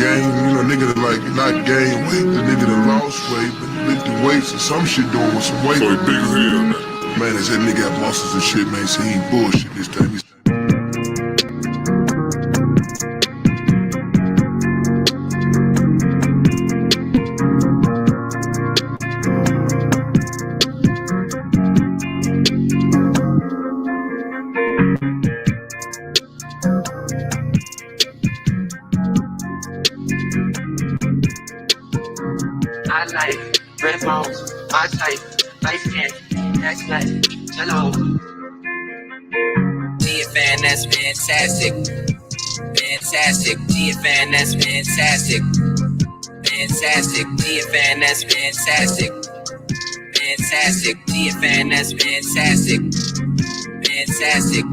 gain, nigga that like not gain weight, the nigga that lost weight, but lifted weights or some shit doing with some weight. So he big as hell now. Man, they said nigga got muscles and shit, man, so he ain't bullshit this time. I like red bones, I like light skin, that's like hello. Be a fan, that's fantastic. Fantastic, be a fan, that's fantastic. Fantastic, be a fan, that's fantastic. Fantastic, be a fan, that's fantastic. Fantastic.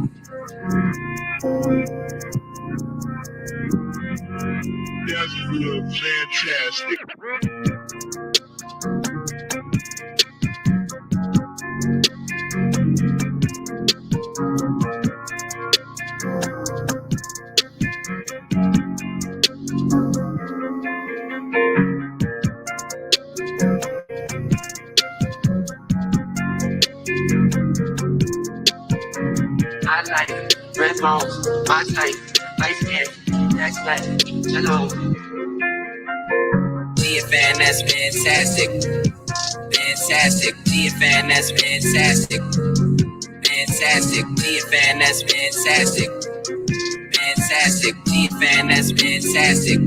That's real fantastic. I like red bones, I like light skin, that's like hello. Be a fan, that's fantastic. Fantastic, be a fan, that's fantastic. Fantastic, be a fan, that's fantastic. Fantastic, be a fan, that's fantastic.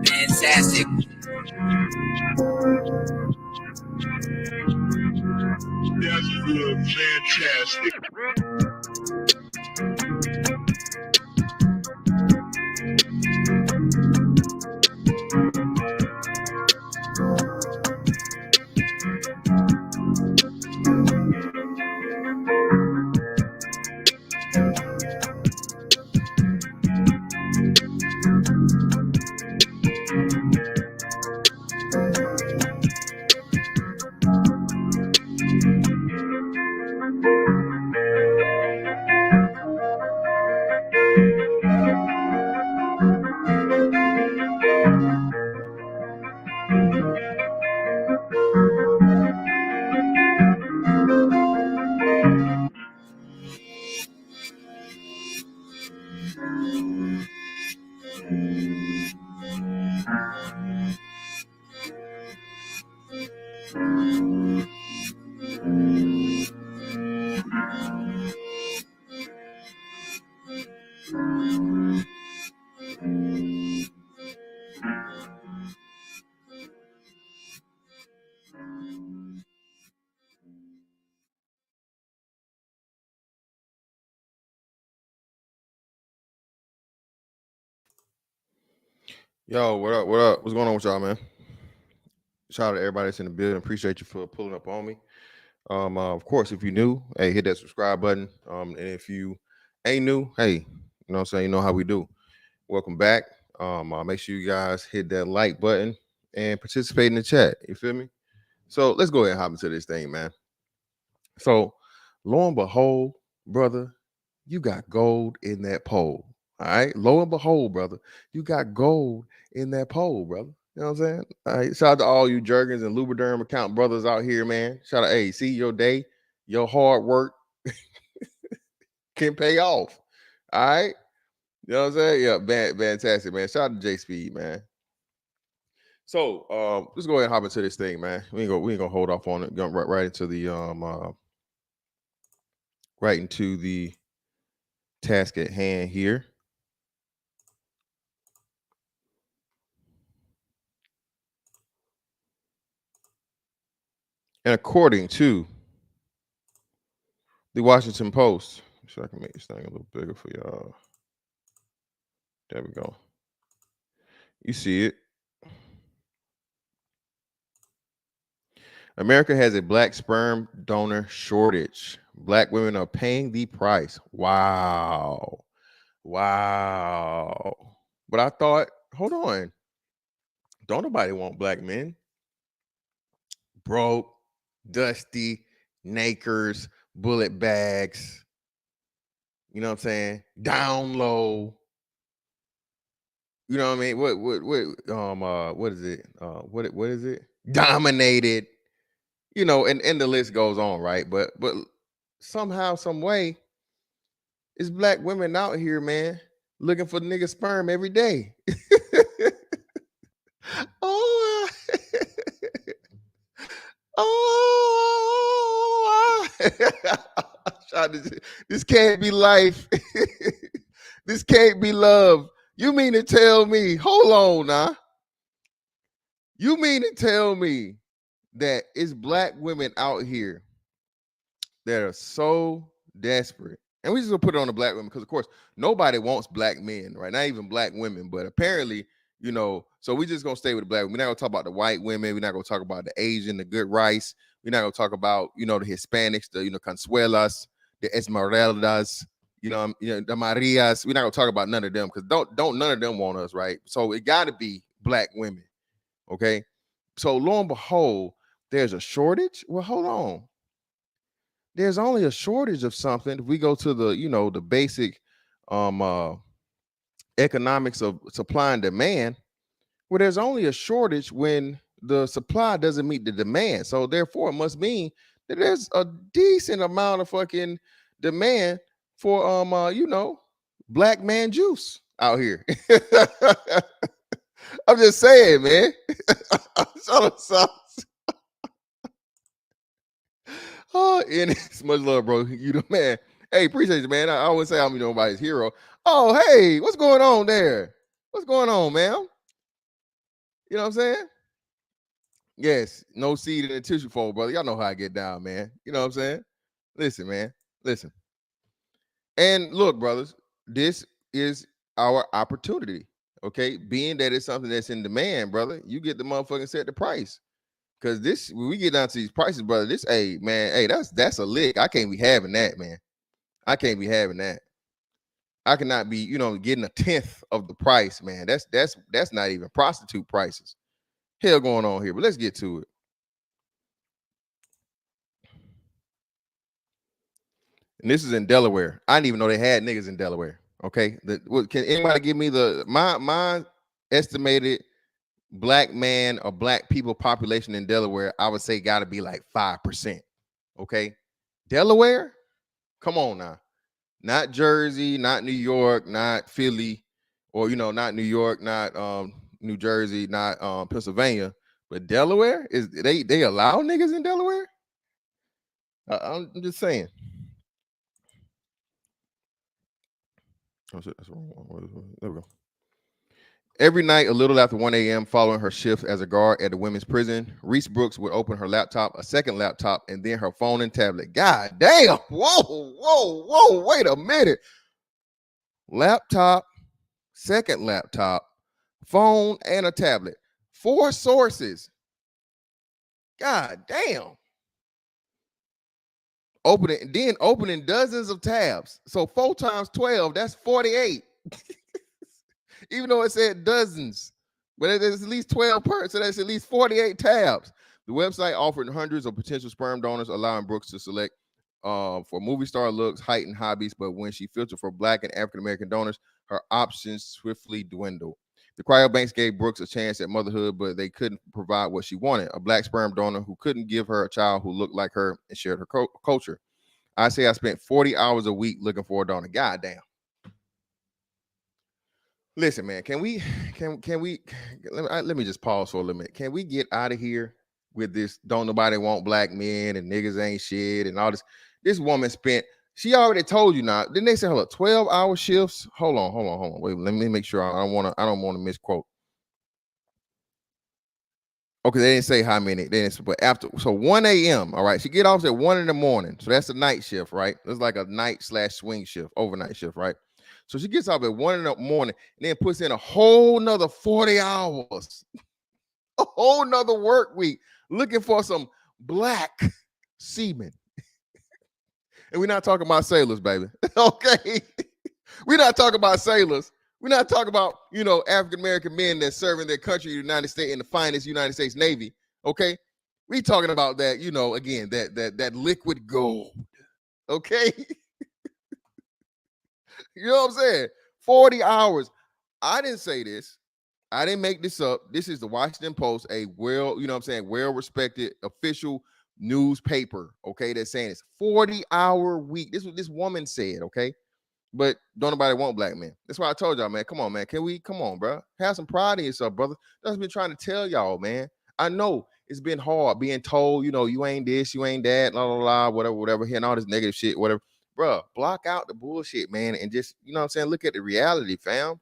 Fantastic. That's real fantastic. Yo, what up? What up? What's going on with y'all, man? Shout out to everybody that's in the building. Appreciate you for pulling up on me. Of course, if you're new, hey, hit that subscribe button. And if you ain't new, hey, you know what I'm saying? You know how we do. Welcome back. Make sure you guys hit that like button and participate in the chat. You feel me? So let's go ahead and hop into this thing, man. So lo and behold, brother, you got gold in that pole. All right. Lo and behold, brother, you got gold in that pole, brother. You know what I'm saying? All right. Shout out to all you Jergens and Lubriderm account brothers out here, man. Shout out, hey, see your day, your hard work can pay off. All right. You know what I'm saying? Yeah, fantastic, man. Shout out to J Speed, man. So let's go ahead and hop into this thing, man. We ain't gonna hold off on it. Going right into the task at hand here. And according to the Washington Post, so I can make this thing a little bigger for y'all. There we go. You see it. America has a black sperm donor shortage. Black women are paying the price. Wow. But I thought, hold on. Don't nobody want black men. Broke, dusty, nakers, bullet bags. You know what I'm saying? Down low. You know what I mean? What is it? What is it? Dominated. You know, and the list goes on, right? But somehow, some way, it's black women out here, man, looking for nigga sperm every day. Oh, oh, this can't be life. This can't be love. You mean to tell me, hold on now. You mean to tell me that it's black women out here that are so desperate. And we just gonna put it on the black women because, of course, nobody wants black men, right? Not even black women, but apparently, you know, so we just gonna stay with the black women. We're not gonna talk about the white women. We're not gonna talk about the Asian, the good rice. We're not gonna talk about, you know, the Hispanics, the, you know, Consuelas, the Esmeraldas, the Marias. We're not gonna talk about none of them because don't none of them want us, right? So it gotta be black women, okay? So lo and behold, there's a shortage. Well, hold on. There's only a shortage of something. If we go to the, you know, the basic economics of supply and demand, well, there's only a shortage when the supply doesn't meet the demand. So therefore, it must mean that there's a decent amount of fucking demand for you know, black man juice out here. I'm just saying, man. Oh, and it's much love, bro. You the man. Hey, appreciate you, man. I always say I'm nobody's hero. Oh, hey, what's going on there? What's going on, man? You know what I'm saying? Yes, no seed in the tissue fold, brother. Y'all know how I get down, man. You know what I'm saying? Listen, man. Listen. And look, brothers, this is our opportunity. Okay. Being that it's something that's in demand, brother, you get the motherfucking set the price. Cause this, when we get down to these prices, brother, this, hey, man, hey, that's a lick. I can't be having that, man. I can't be having that. I cannot be, you know, getting a tenth of the price, man. That's not even prostitute prices. Hell going on here, but let's get to it. And this is in Delaware. I didn't even know they had niggas in Delaware. Okay, can anybody give me my estimated black man or black people population in Delaware? I would say got to be like 5%. Okay, Delaware. Come on now. Not Jersey, not New York, not Philly, or, you know, not New York, not New Jersey, not Pennsylvania, but Delaware. Is they allow niggas in Delaware? I'm just saying. Oh shit, that's wrong one. There we go. Every night, a little after 1 a.m., following her shift as a guard at the women's prison, Reese Brooks would open her laptop, a second laptop, and then her phone and tablet. God damn! Whoa! Wait a minute. Laptop, second laptop, phone, and a tablet. 4 sources. God damn. Opening dozens of tabs. So 4 times 12, that's 48. Even though it said dozens, but there's at least 12 per, so that's at least 48 tabs. The website offered hundreds of potential sperm donors, allowing Brooks to select for movie star looks, height, and hobbies. But when she filtered for Black and African American donors, her options swiftly dwindled. The cryobanks gave Brooks a chance at motherhood, but they couldn't provide what she wanted: a Black sperm donor who couldn't give her a child who looked like her and shared her culture. I say I spent 40 hours a week looking for a donor. God damn. Listen, man, can we let me just pause for a little minute. Can we get out of here with this don't nobody want black men and niggas ain't shit and all this? This woman spent, she already told you now. Didn't they say her 12-hour shifts? Hold on. Wait, let me make sure I don't want to misquote. Okay, they didn't say how many. They didn't, but after, so 1 a.m. All right, she get off at 1 in the morning. So that's a night shift, right? It's like a night/swing shift, overnight shift, right? So she gets off at 1 in the morning and then puts in a whole nother 40 hours, a whole nother work week looking for some black semen. And we're not talking about sailors, baby. Okay. We're not talking about sailors. We're not talking about, you know, African-American men that serve in their country, the United States, in the finest United States Navy. Okay. We talking about that, you know, again, that liquid gold. Okay. You know what I'm saying? 40 hours. I didn't say this. I didn't make this up. This is the Washington Post, a well-respected official newspaper, okay, that's saying it's 40-hour week. This is what this woman said, okay? But don't nobody want black men. That's why I told y'all, man. Come on, man. Come on, bro. Have some pride in yourself, brother. That's what I've been trying to tell y'all, man. I know it's been hard being told, you ain't this, you ain't that, blah, blah, blah, whatever, hearing all this negative shit, whatever. Bro, block out the bullshit, man, and just, look at the reality, fam.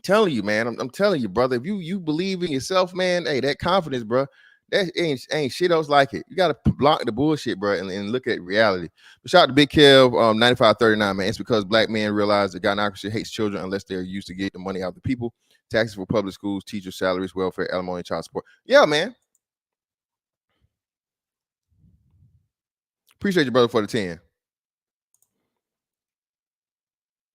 Telling you, man, I'm telling you, brother, if you believe in yourself, man, hey, that confidence, bro, that ain't shit else like it. You got to block the bullshit, bro, and look at reality. But shout out to Big Kev, 9539, man. It's because black men realize that gynocracy hates children unless they're used to get the money out of the people. Taxes for public schools, teachers' salaries, welfare, alimony, and child support. Yeah, man. Appreciate you, brother, for the 10.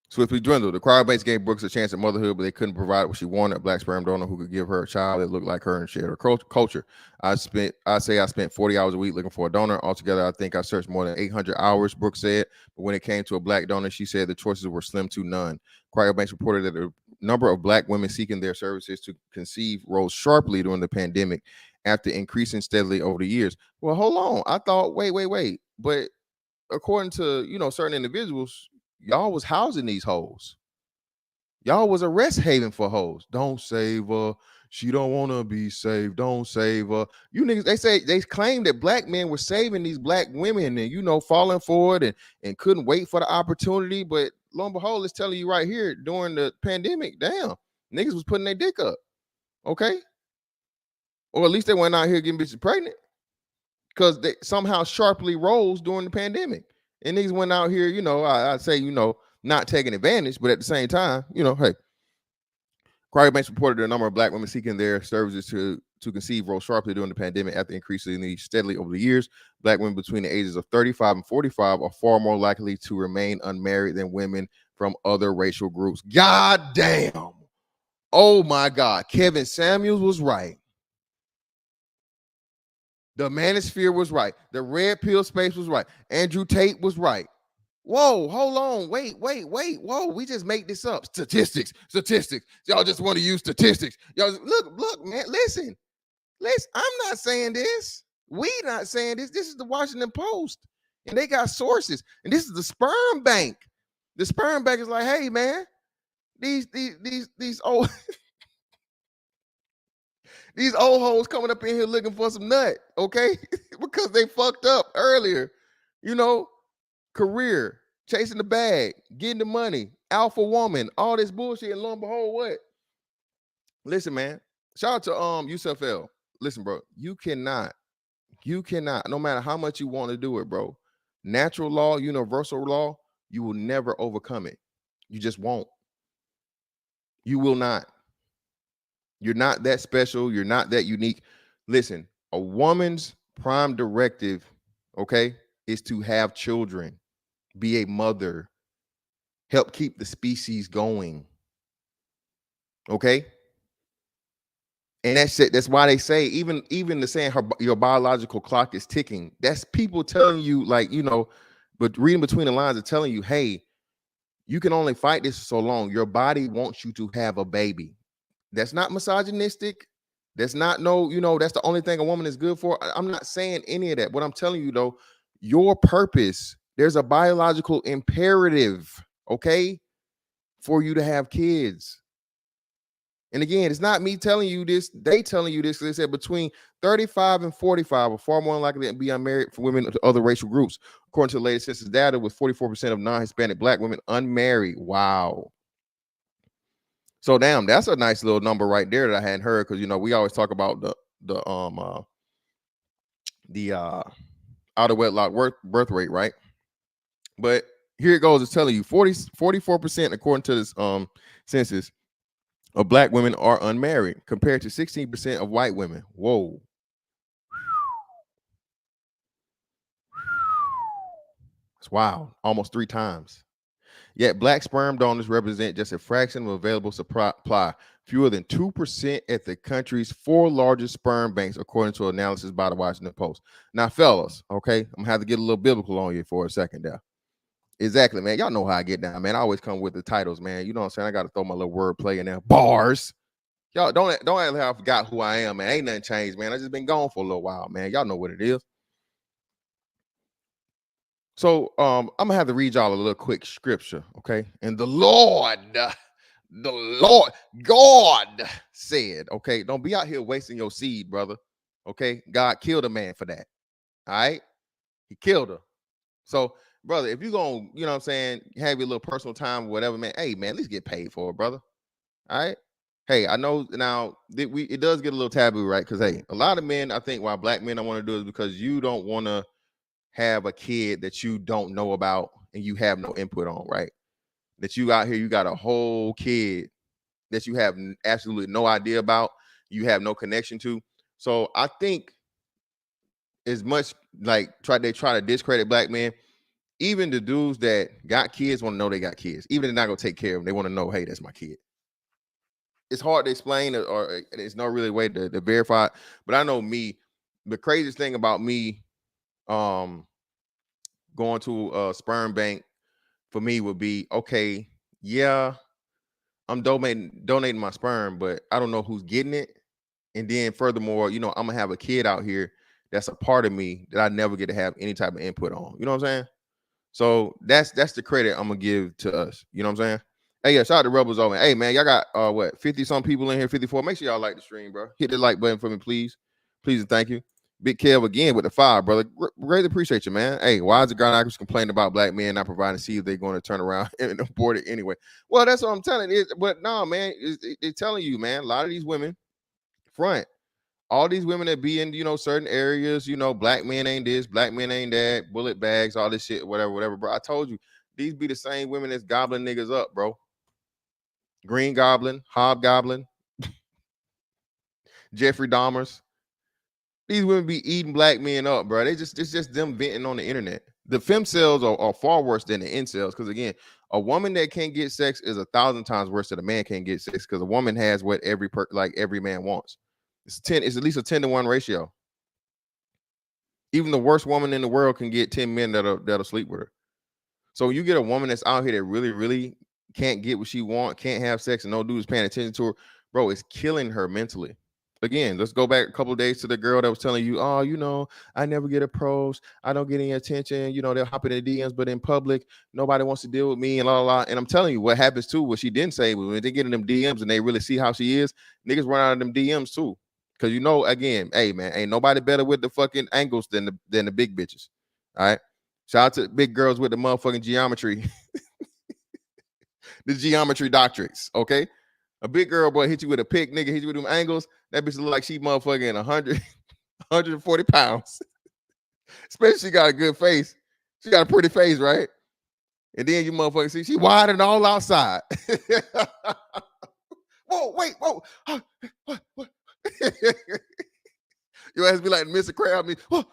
Swiftly dwindled. The cryobanks gave Brooks a chance at motherhood, but they couldn't provide what she wanted, a black sperm donor who could give her a child that looked like her and shared her culture. I spent 40 hours a week looking for a donor. Altogether, I think I searched more than 800 hours, Brooks said. But when it came to a black donor, she said the choices were slim to none. Cryobanks reported that the number of black women seeking their services to conceive rose sharply during the pandemic after increasing steadily over the years. Well, hold on. I thought, wait. But according to, certain individuals, y'all was housing these hoes. Y'all was a rest haven for hoes. Don't save her. She don't want to be saved. Don't save her. You niggas, they claim that black men were saving these black women and, falling for it and couldn't wait for the opportunity. But lo and behold, it's telling you right here during the pandemic, damn, niggas was putting their dick up. Okay? Or at least they went out here getting bitches pregnant because they somehow sharply rose during the pandemic. And niggas went out here, I'd say, not taking advantage, but at the same time, hey. Cryobanks reported the number of black women seeking their services to conceive rose sharply during the pandemic after increasing steadily over the years. Black women between the ages of 35 and 45 are far more likely to remain unmarried than women from other racial groups. God damn. Oh my God. Kevin Samuels was right. The manosphere was right. The red pill space was right. Andrew Tate was right. Whoa, hold on. Wait. Whoa, we just make this up. Statistics. Y'all just want to use statistics. Y'all look, man, listen. I'm not saying this. We not saying this. This is the Washington Post. And they got sources. And this is the sperm bank. The sperm bank is like, hey, man, these old these old hoes coming up in here looking for some nut, okay? Because they fucked up earlier. Career, chasing the bag, getting the money, alpha woman, all this bullshit, and lo and behold, what? Listen, man. Shout out to Yusuf L. Listen, bro, you cannot, no matter how much you want to do it, bro. Natural law, universal law, you will never overcome it. You just won't. You will not. You're not that special. You're not that unique. Listen, a woman's prime directive, okay, is to have children, be a mother, help keep the species going. Okay? And that's it. That's why they say, even the saying your biological clock is ticking. That's people telling you, but reading between the lines are telling you, hey, you can only fight this for so long. Your body wants you to have a baby. That's not misogynistic. That's not that's the only thing a woman is good for. I'm not saying any of that. What I'm telling you, though, your purpose, there's a biological imperative, okay, for you to have kids. And again, it's not me telling you this. They telling you this because they said between 35 and 45 are far more likely to be unmarried for women of other racial groups. According to the latest census data, with 44% of non-Hispanic black women unmarried. Wow. So damn, that's a nice little number right there that I hadn't heard because we always talk about the out of wedlock birth rate, right? But here it goes. It's telling you 44%, according to this census, of black women are unmarried compared to 16% of white women. Whoa. It's wild. Almost 3 times. Yet black sperm donors represent just a fraction of available supply, fewer than 2% at the country's 4 largest sperm banks, according to analysis by the Washington Post. Now, fellas, okay, I'm gonna have to get a little biblical on you for a second there. Exactly, man. Y'all know how I get down, man. I always come with the titles, man. You know what I'm saying? I got to throw my little wordplay in there. Bars. Y'all don't act like I forgot who I am, man. Ain't nothing changed, man. I just been gone for a little while, man. Y'all know what it is. So I'm gonna have to read y'all a little quick scripture, okay? And the Lord God said, okay, don't be out here wasting your seed, brother. Okay, God killed a man for that. All right, He killed her. So, brother, if you gonna, you know what I'm saying, have your little personal time or whatever, man, hey, man, at least get paid for it, brother. All right. Hey, I know now it does get a little taboo, right? Because hey, a lot of men, I think, why black men don't want to do it is because you don't want to have a kid that you don't know about and you have no input on, right? That you out here, you got a whole kid that you have absolutely no idea about, you have no connection to. So I think as much like they try to discredit black men, even the dudes that got kids want to know they got kids. Even if they're not gonna take care of them, they want to know, hey, that's my kid. It's hard to explain or there's no really way to verify it. But I know me, the craziest thing about me going to a sperm bank for me would be, okay, yeah, I'm donating my sperm, but I don't know who's getting it. And then furthermore, you know, I'm gonna have a kid out here that's a part of me that I never get to have any type of input on. You know what I'm saying? So that's the credit I'm gonna give to us. You know what I'm saying? Hey, yeah, shout out to Rebels Owen. Hey man, y'all got what 50 some people in here, 54. Make sure y'all like the stream, bro. Hit the like button for me, please. Please and thank you. Big Kev again with the 5, brother. Greatly appreciate you, man. Hey, why is the gynecologist complaining about black men not providing seed if they're going to turn around and abort it anyway? Well, that's what I'm telling you. But no, man, they're telling you, man, a lot of these women front. All these women that be in, you know, certain areas, you know, black men ain't this, black men ain't that, bullet bags, all this shit, whatever, bro. I told you, these be the same women that's gobbling niggas up, bro. Green Goblin, Hobgoblin, Jeffrey Dahmers. These women be eating black men up, bro. It's just them venting on the internet. The femcells are far worse than the incels, because again, a woman that can't get sex is 1,000 times worse than a man can't get sex, because a woman has what every man wants. It's at least a 10-to-1 ratio. Even the worst woman in the world can get 10 men that'll sleep with her. So you get a woman that's out here that really, really can't get what she wants, can't have sex, and no dude's paying attention to her, bro, it's killing her mentally. Again, let's go back a couple of days to the girl that was telling you, oh, you know, I never get approached, I don't get any attention, you know, they'll hop in the DMs, but in public, nobody wants to deal with me, and la. And I'm telling you, what happens too, what she didn't say, when they get in them DMs and they really see how she is, niggas run out of them DMs too. Because you know, again, hey man, ain't nobody better with the fucking angles than the big bitches. All right. Shout out to big girls with the motherfucking geometry. The geometry doctorates, okay? A big girl, boy, hit you with a pick, nigga, hit you with them angles. That bitch look like she motherfucking 140 pounds. Especially she got a good face. She got a pretty face, right? And then you motherfucking see she wide and all outside. Whoa, wait, whoa. What? Your ass be like Mr. Crab. Me, whoa.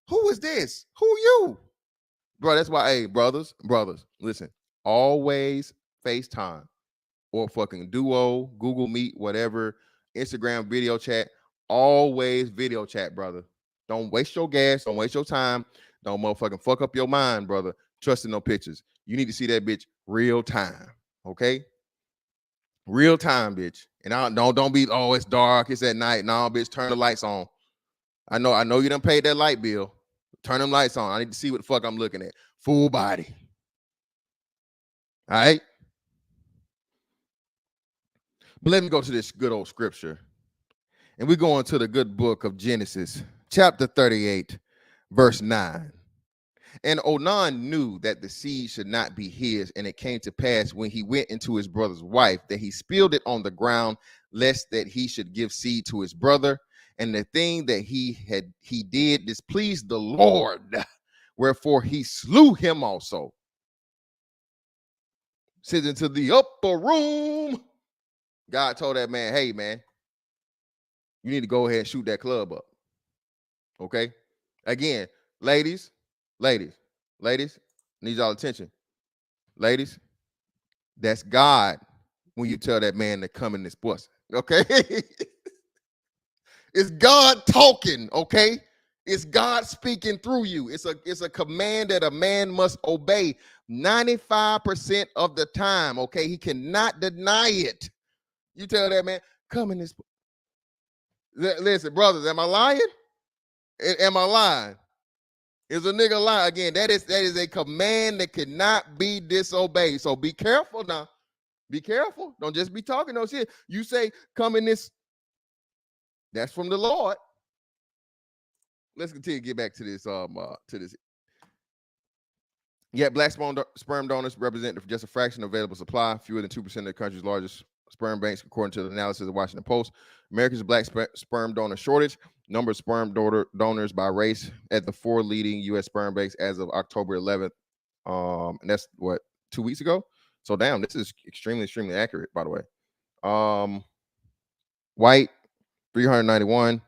Who is this? Who you? Bro, that's why, hey, brothers, listen, always FaceTime or fucking Duo, Google Meet, whatever, Instagram video chat, always video chat, brother. Don't waste your gas, don't waste your time, don't motherfucking fuck up your mind, brother. Trust in no pictures. You need to see that bitch real time, okay? Real time, bitch. And don't be, oh, it's dark, it's at night. No, bitch, turn the lights on. I know you done paid that light bill. Turn them lights on. I need to see what the fuck I'm looking at. Full body. All right. But let me go to this good old scripture. And we go into the good book of Genesis, chapter 38, verse 9. And Onan knew that the seed should not be his, and it came to pass when he went into his brother's wife that he spilled it on the ground, lest that he should give seed to his brother. And the thing that he did displeased the Lord, wherefore he slew him also. Sent into the upper room. God told that man, hey man, you need to go ahead and shoot that club up. Okay. Again, ladies, need y'all attention. Ladies, that's God when you tell that man to come in this pussy. Okay. It's God talking. Okay. It's God speaking through you. It's a command that a man must obey 95% of the time. Okay, he cannot deny it. You tell that man, come in this. Listen, brothers, am I lying? Am I lying? Is a nigga lying? Again, that is a command that cannot be disobeyed. So be careful now. Be careful. Don't just be talking no shit. You say, come in this. That's from the Lord. Let's continue to get back to this. Yet black sperm donors represent just a fraction of available supply, fewer than 2% of the country's largest sperm banks, according to the analysis of the Washington Post. America's black sperm donor shortage, number of sperm donors by race at the 4 leading U.S. sperm banks as of October 11th. And that's what, 2 weeks ago? So damn, this is extremely, extremely accurate, by the way. White, 391,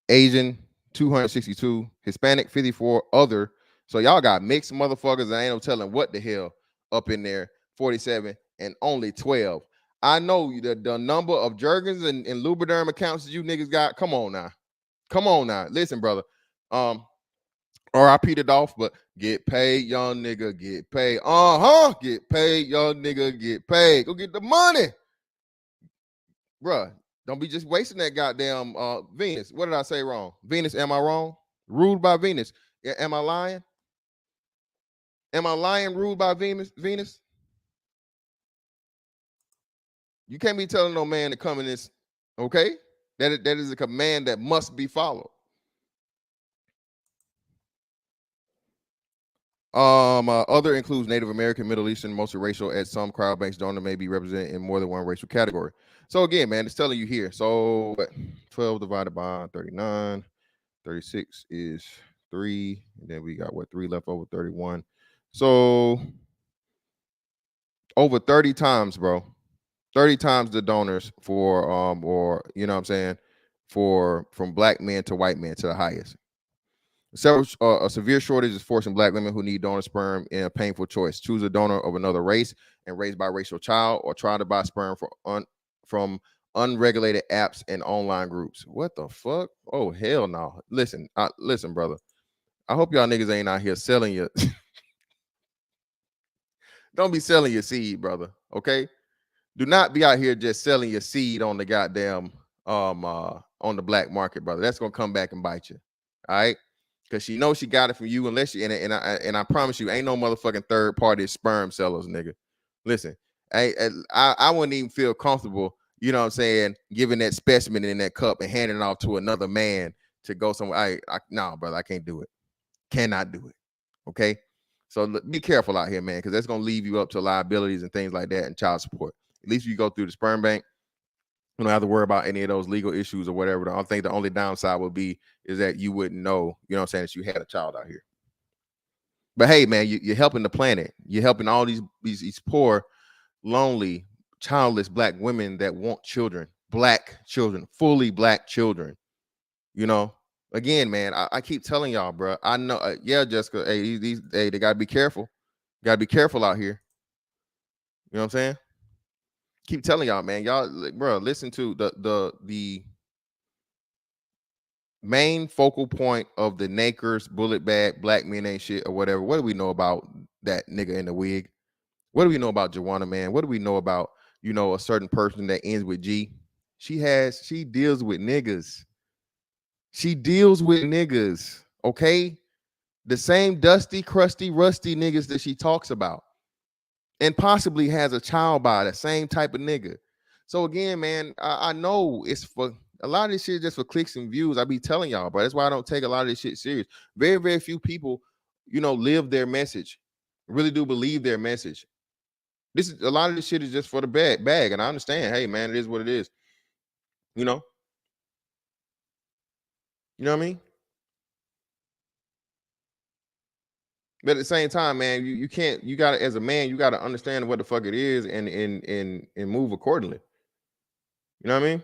Asian, 262, Hispanic, 54, other. So y'all got mixed motherfuckers and I ain't no telling what the hell up in there, 47 and only 12. I know the number of Jergens and Lubriderm accounts that you niggas got. Come on now. Come on now. Listen, brother. RIP to Dolph, but get paid, young nigga, get paid. Get paid, young nigga, get paid. Go get the money. Bruh, don't be just wasting that goddamn Venus. What did I say wrong? Venus, am I wrong? Ruled by Venus. Am I lying? Am I lying? Ruled by Venus? You can't be telling no man to come in this, okay? That is a command that must be followed. Other includes Native American, Middle Eastern, multiracial, as some crowd banks donor may be represented in more than one racial category. So again, man, it's telling you here. So 12 divided by 39, 36 is 3. And then we got 3 left over, 31. So over 30 times, bro. 30 times the donors for or you know what I'm saying, from black men to white men to the highest. A severe shortage is forcing black women who need donor sperm in a painful choice. Choose a donor of another race and raised by racial child, or try to buy sperm from unregulated apps and online groups. What the fuck? Oh, hell no. Listen, brother. I hope y'all niggas ain't out here selling your don't be selling your seed, brother. Okay? Do not be out here just selling your seed on the goddamn on the black market, brother. That's gonna come back and bite you. All right. Because she knows she got it from you, unless you and I promise you, ain't no motherfucking third party sperm sellers, nigga. Listen, I wouldn't even feel comfortable, you know what I'm saying, giving that specimen in that cup and handing it off to another man to go somewhere. No, brother, I can't do it. Cannot do it. Okay. So be careful out here, man, because that's gonna leave you up to liabilities and things like that and child support. At least if you go through the sperm bank, you don't have to worry about any of those legal issues or whatever. I think the only downside would be is that you wouldn't know, you know what I'm saying, that you had a child out here. But hey, man, you're helping the planet. You're helping all these poor, lonely, childless black women that want children, black children, fully black children. You know, again, man, I keep telling y'all, bro. I know, yeah, Jessica, hey, they gotta be careful. Gotta be careful out here. You know what I'm saying? Keep telling y'all, man. Y'all, bro, listen to the main focal point of the Nakers, bullet bag, black men ain't shit, or whatever. What do we know about that nigga in the wig? What do we know about Joanna, man? What do we know about, you know, a certain person that ends with G? She deals with niggas. She deals with niggas, okay? The same dusty, crusty, rusty niggas that she talks about. And possibly has a child by the same type of nigga. So again, man, I know it's for a lot of this shit just for clicks and views. I be telling y'all, but that's why I don't take a lot of this shit serious. Very, very few people, you know, live their message, really do believe their message. A lot of this shit is just for the bag, and I understand. Hey, man, it is what it is. You know what I mean? But at the same time, man, you can't. You gotta, as a man, you gotta understand what the fuck it is and move accordingly. You know what I mean?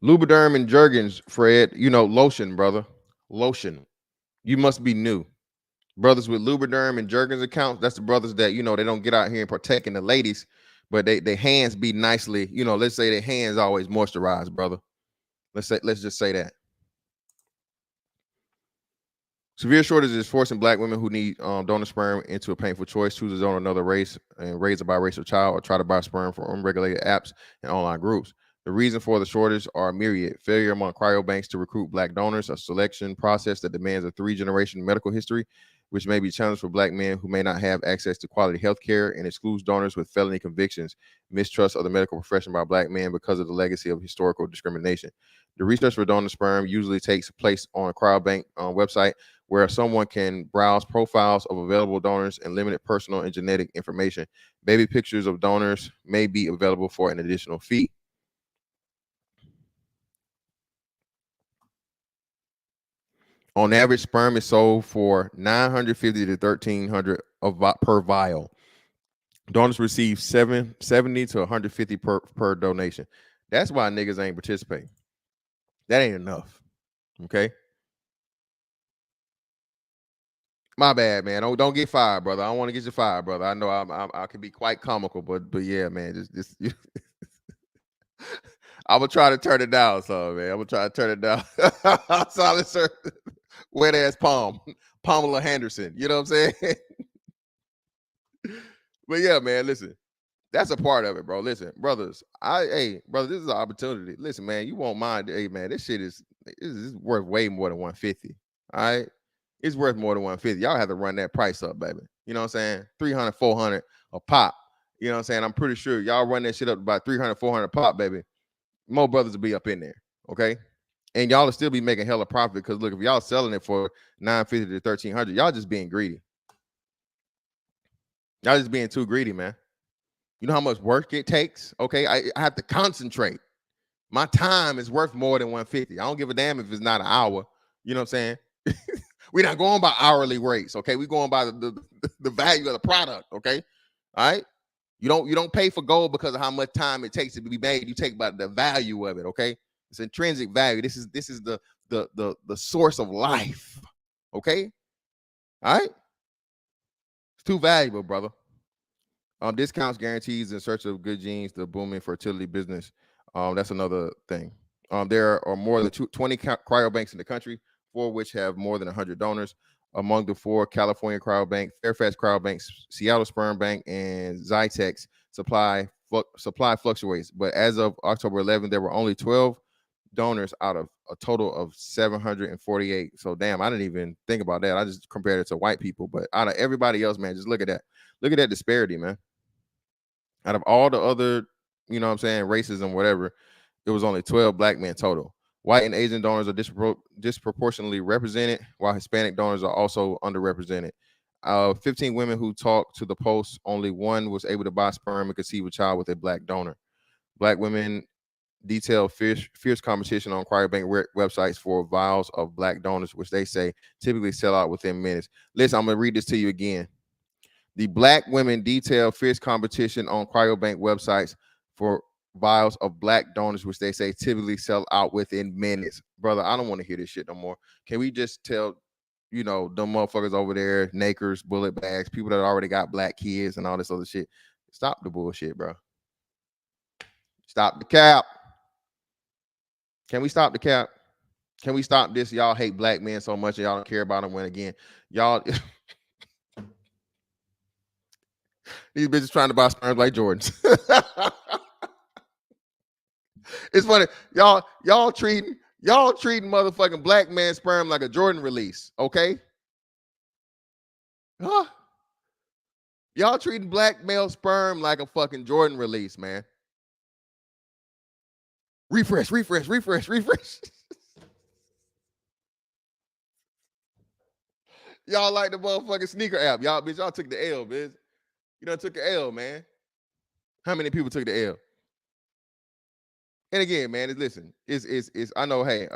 Lubriderm and Jergens, Fred. You know, lotion, brother. Lotion. You must be new. Brothers with Lubriderm and Jergens accounts, that's the brothers that, you know, they don't get out here and partake in the ladies, but they hands be nicely, you know, let's say their hands always moisturized, brother. Let's just say that. Severe shortage is forcing Black women who need donor sperm into a painful choice: choose to donor another race and raise a biracial child, or try to buy sperm from unregulated apps and online groups. The reason for the shortage are myriad: failure among cryobanks to recruit Black donors, a selection process that demands a 3-generation medical history, which may be challenged for Black men who may not have access to quality health care, and excludes donors with felony convictions, mistrust of the medical profession by Black men because of the legacy of historical discrimination. The research for donor sperm usually takes place on a cryobank website, where someone can browse profiles of available donors and limited personal and genetic information. Baby pictures of donors may be available for an additional fee. On average, sperm is sold for $950 to $1,300 per vial. Donors receive 70 to 150 per donation. That's why niggas ain't participating. That ain't enough. Okay. My bad, man. Don't get fired, brother. I don't want to get you fired, brother. I know I can be quite comical, but yeah, man. Just I'm gonna try to turn it down, so man. I'm gonna try to turn it down. Silencer, wet ass Pamela Henderson. You know what I'm saying? But yeah, man. Listen, that's a part of it, bro. Listen, brothers. Brother, this is an opportunity. Listen, man. You won't mind. Hey, man. This shit is worth way more than 150. All right. It's worth more than 150. Y'all have to run that price up, baby. You know what I'm saying? 300, 400 a pop. You know what I'm saying? I'm pretty sure y'all run that shit up about 300, 400 pop, baby. More brothers will be up in there. Okay. And y'all will still be making hella profit, because look, if y'all selling it for $950 to $1,300, y'all just being greedy. Y'all just being too greedy, man. You know how much work it takes? Okay. I have to concentrate. My time is worth more than 150. I don't give a damn if it's not an hour. You know what I'm saying? We're not going by hourly rates, okay? We're going by the value of the product, okay? All right. You don't pay for gold because of how much time it takes to be made. You take by the value of it, okay? It's intrinsic value. This is the source of life, okay? All right. It's too valuable, brother. Discounts, guarantees in search of good genes, the booming fertility business. That's another thing. There are more than 20 cryobanks in the country, 4 which have more than 100 donors. Among the 4, California Cryobank, Fairfax Cryobank, Seattle Sperm Bank, and Zytex supply fluctuates. But as of October 11th, there were only 12 donors out of a total of 748. So damn, I didn't even think about that. I just compared it to white people. But out of everybody else, man, just look at that. Look at that disparity, man. Out of all the other, you know what I'm saying, races and whatever, it was only 12 Black men total. White and Asian donors are disproportionately represented, while Hispanic donors are also underrepresented. 15 women who talked to the Post, only 1 was able to buy sperm and conceive a child with a Black donor. Black women detail fierce competition on cryobank websites for vials of Black donors, which they say typically sell out within minutes. Listen, I'm going to read this to you again. The Black women detail fierce competition on cryobank websites for vials of Black donors, which they say typically sell out within minutes. Brother, I don't want to hear this shit no more. Can we just tell, them motherfuckers over there, nakers, bullet bags, people that already got Black kids and all this other shit, stop the bullshit, bro. Stop the cap. Can we stop the cap? Can we stop this? Y'all hate Black men so much and y'all don't care about them when, again, y'all... These bitches trying to buy sperm like Jordans. It's funny. Y'all treating motherfucking Black man sperm like a Jordan release, okay? Huh? Y'all treating Black male sperm like a fucking Jordan release, man. Refresh. Y'all like the motherfucking sneaker app. Y'all took the L, bitch. You done took the L, man. How many people took the L? And again, man, listen, it's I know, hey,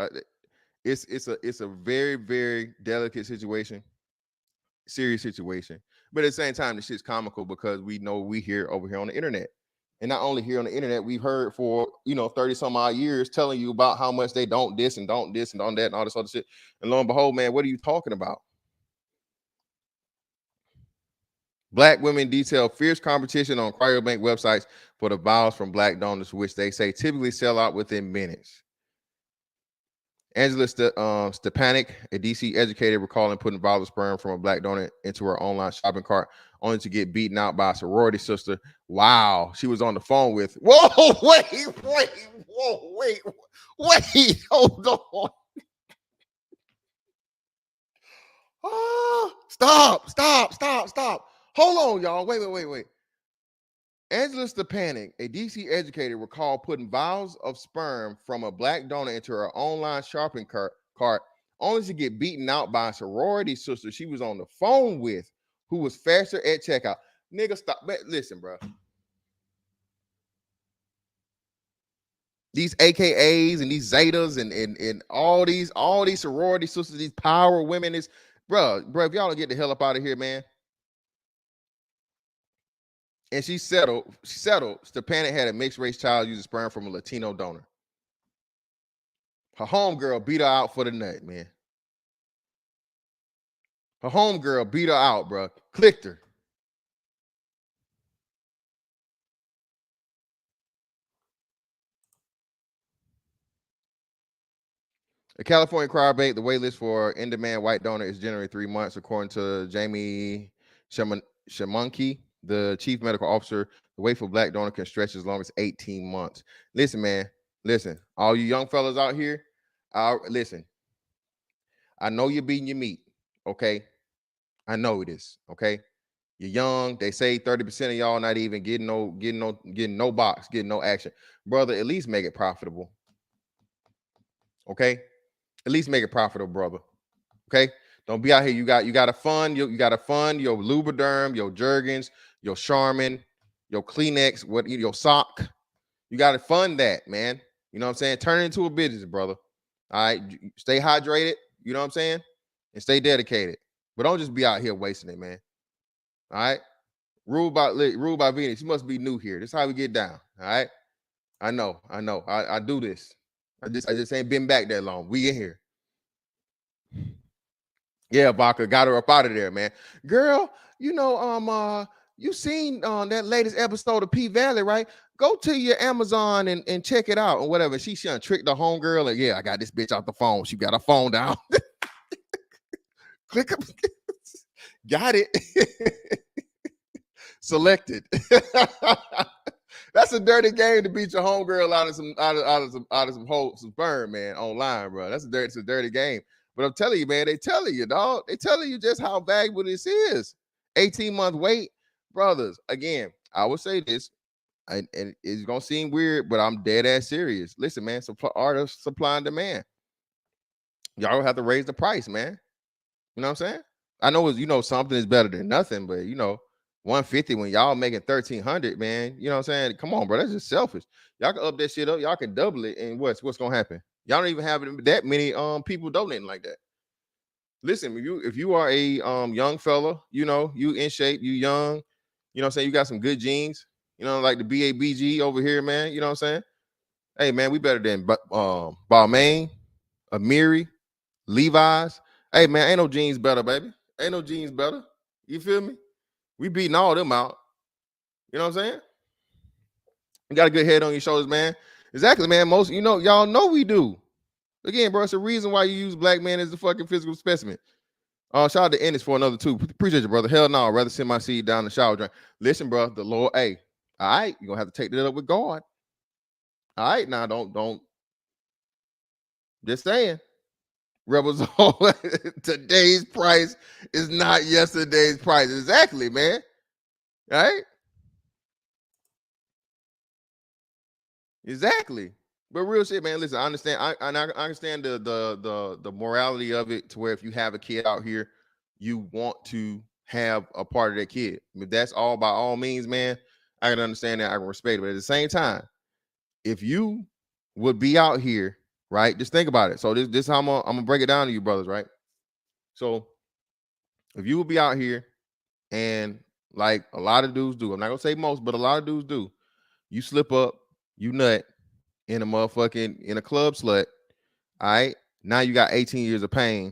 it's a very, very delicate situation, serious situation. But at the same time, the shit's comical because we know we hear over here on the internet. And not only here on the internet, we've heard for 30 some odd years telling you about how much they don't this and don't that and all this other shit. And lo and behold, man, what are you talking about? Black women detail fierce competition on cryobank websites for the vials from Black donors, which they say typically sell out within minutes. Angela Stepanek, a DC educator, recalling putting vials of sperm from a black donor into her online shopping cart, only to get beaten out by a sorority sister. Wow, she was on the phone with. Whoa, wait, hold on. Oh, stop. Hold on, y'all. Wait. Angela Stepanek, a DC educator, recalled putting vials of sperm from a black donor into her online shopping cart, only to get beaten out by a sorority sister she was on the phone with, who was faster at checkout. Nigga, stop. Listen, bro. These AKAs and these Zetas and all these sorority sisters, these power women, is bro. If y'all don't get the hell up out of here, man. And she settled. Stepanek had a mixed race child using sperm from a Latino donor. Her homegirl beat her out for the nut, man. Her homegirl beat her out, bro. Clicked her. A California crybank, the wait list for in-demand white donor is generally 3 months, according to Jamie Shamunki, the chief medical officer. The wait for black donor can stretch as long as 18 months. Listen, man. Listen, all you young fellas out here, listen. I know you're beating your meat, okay? I know it is, okay? You're young. They say 30% of y'all not even getting no box, getting no action. Brother, at least make it profitable. Okay? At least make it profitable, brother. Okay? Don't be out here. You got to fund your Lubriderm, your Jergens, your Charmin, your Kleenex, your sock. You got to fund that, man. You know what I'm saying? Turn it into a business, brother. All right. Stay hydrated, you know what I'm saying? And stay dedicated. But don't just be out here wasting it, man. All right. Ruled by Venus. You must be new here. This is how we get down. All right. I know. I do this. I just ain't been back that long. We in here. Yeah, Baca got her up out of there, man. Girl, you seen that latest episode of P Valley, right? Go to your Amazon and check it out or whatever. She done tricked the homegirl. Like, yeah, I got this bitch out the phone. She got her phone down. Click up. Got it. Selected. That's a dirty game to beat your homegirl out of some sperm, man, online, bro. It's a dirty game. But I'm telling you, man, they telling you, dog. They telling you just how valuable this is. 18-month wait, brothers. Again, I would say this, and it's gonna seem weird, but I'm dead ass serious. Listen, man, art of supply and demand. Y'all have to raise the price, man. You know what I'm saying? I know something is better than nothing, but 150 when y'all making 1,300, man. You know what I'm saying? Come on, bro. That's just selfish. Y'all can up that shit up. Y'all can double it, and what's gonna happen? Y'all don't even have that many people donating like that. Listen, if you are a young fella, you in shape, you young, you know what I'm saying, you got some good genes, like the BABG over here, man. You know what I'm saying? Hey, man, we better than Balmain, Amiri, Levi's. Hey, man, ain't no jeans better, baby. Ain't no jeans better. You feel me? We beating all them out. You know what I'm saying? You got a good head on your shoulders, man. Exactly, man. Most, y'all know we do. Again, bro, it's a reason why you use black man as the fucking physical specimen. Shout out to Ennis for another 2. Appreciate you, brother. Hell no, I'd rather send my seed down the shower drain. Listen, bro, the Lord, hey, all right, you're gonna have to take that up with God. All right, now don't just saying. Rebels, today's price is not yesterday's price. Exactly, man. All right? Exactly. But real shit, man. Listen, I understand. I understand the morality of it, to where if you have a kid out here, you want to have a part of that kid. If that's all, by all means, man, I can understand that. I can respect it. But at the same time, if you would be out here, right? Just think about it. So this is how I'm gonna break it down to you, brothers, right? So if you would be out here, and like a lot of dudes do, I'm not gonna say most, but a lot of dudes do, you slip up, you nut in a club slut. All right. Now you got 18 years of pain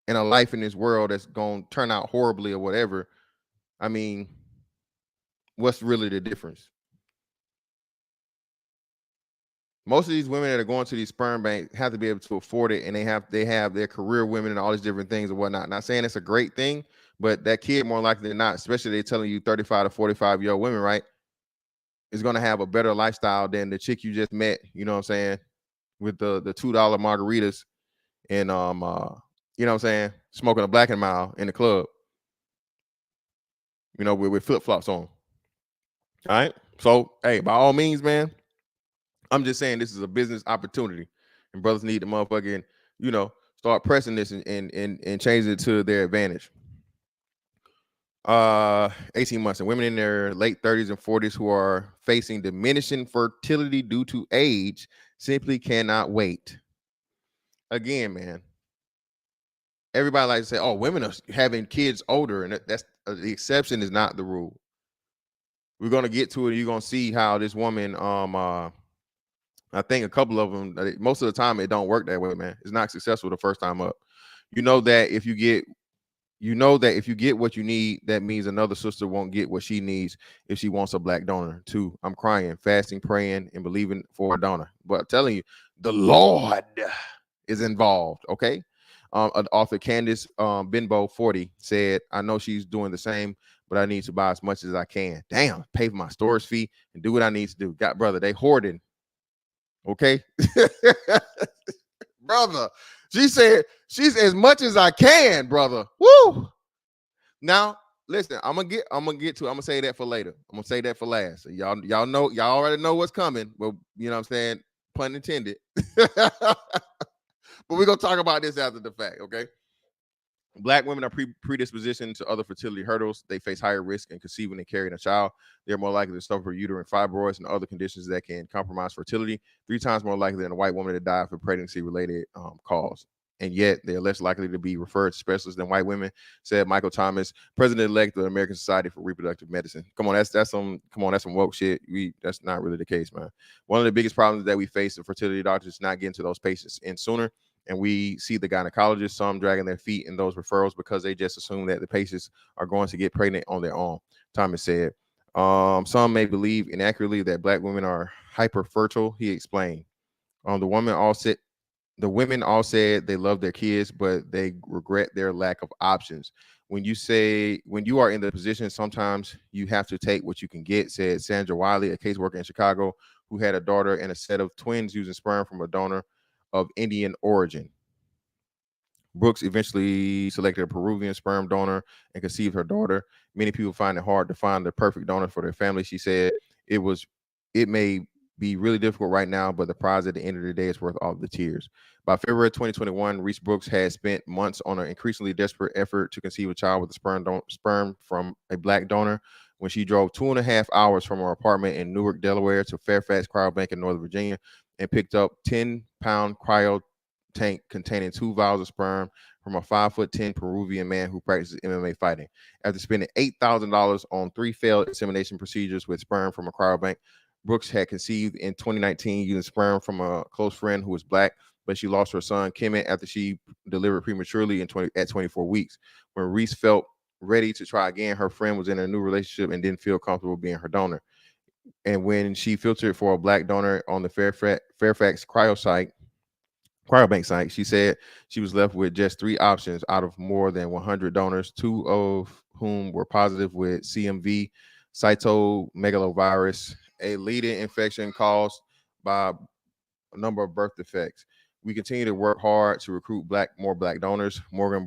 and a life in this world that's gonna turn out horribly or whatever. I mean, what's really the difference? Most of these women that are going to these sperm banks have to be able to afford it, and they have their career women and all these different things and whatnot. Not saying it's a great thing, but that kid more likely than not, especially they're telling you 35 to 45-year-old women, right, is going to have a better lifestyle than the chick you just met. You know what I'm saying? With the $2 margaritas and you know what I'm saying, smoking a Black and Mild in the club. You know, with flip flops on. All right. So hey, by all means, man, I'm just saying this is a business opportunity, and brothers need to motherfucking, start pressing this and change it to their advantage. 18 months, and women in their late 30s and 40s who are facing diminishing fertility due to age simply cannot wait. Again, man, everybody likes to say, "Oh, women are having kids older," and that's the exception is not the rule. We're gonna get to it. You're gonna see how this woman, I think a couple of them, most of the time it don't work that way, man. It's not successful the first time up. You know that if you get what you need, that means another sister won't get what she needs if she wants a Black donor too. I'm crying, fasting, praying, and believing for a donor. But I'm telling you, the Lord is involved. Okay. Author Candace Benbow 40 said, I know she's doing the same, but I need to buy as much as I can. Damn, pay for my storage fee and do what I need to do. God, brother, they hoarding. Okay. Brother, she said she's as much as I can, brother. Woo. Now, listen, I'm gonna say that for later. I'm gonna say that for last. So y'all know, y'all already know what's coming, but you know what I'm saying, pun intended. But we're gonna talk about this after the fact, okay? Black women are predispositioned to other fertility hurdles. They face higher risk in conceiving and carrying a child. They're more likely to suffer uterine fibroids and other conditions that can compromise fertility, 3 times more likely than a white woman to die of pregnancy-related cause. And yet they're less likely to be referred to specialists than white women, said Michael Thomas, president-elect of the American Society for Reproductive Medicine. Come on, that's some woke shit. That's not really the case, man. One of the biggest problems that we face in fertility doctors is not getting to those patients in sooner. And we see the gynecologists, some dragging their feet in those referrals because they just assume that the patients are going to get pregnant on their own. Thomas said, some may believe inaccurately that Black women are hyper fertile. He explained. The women all said they love their kids, but they regret their lack of options. When you are in the position, sometimes you have to take what you can get, said Sandra Wiley, a caseworker in Chicago who had a daughter and a set of twins using sperm from a donor of Indian origin. Brooks eventually selected a Peruvian sperm donor and conceived her daughter. Many people find it hard to find the perfect donor for their family. She said it may be really difficult right now, but the prize at the end of the day is worth all the tears. By February 2021, Reese Brooks had spent months on an increasingly desperate effort to conceive a child with a sperm from a Black donor when she drove 2.5 hours from her apartment in Newark, Delaware to Fairfax Cryobank in Northern Virginia and picked up 10-pound cryo tank containing 2 vials of sperm from a 5'10" Peruvian man who practices MMA fighting. After spending $8,000 on 3 failed insemination procedures with sperm from a cryobank, Brooks had conceived in 2019 using sperm from a close friend who was Black, but she lost her son, Kemet, after she delivered prematurely at 24 weeks. When Reese felt ready to try again, her friend was in a new relationship and didn't feel comfortable being her donor. And when she filtered for a Black donor on the Fairfax cryobank site, she said she was left with just 3 options out of more than 100 donors, 2 of whom were positive with CMV, cytomegalovirus, a leading infection caused by a number of birth defects. We continue to work hard to recruit more Black donors. Morgan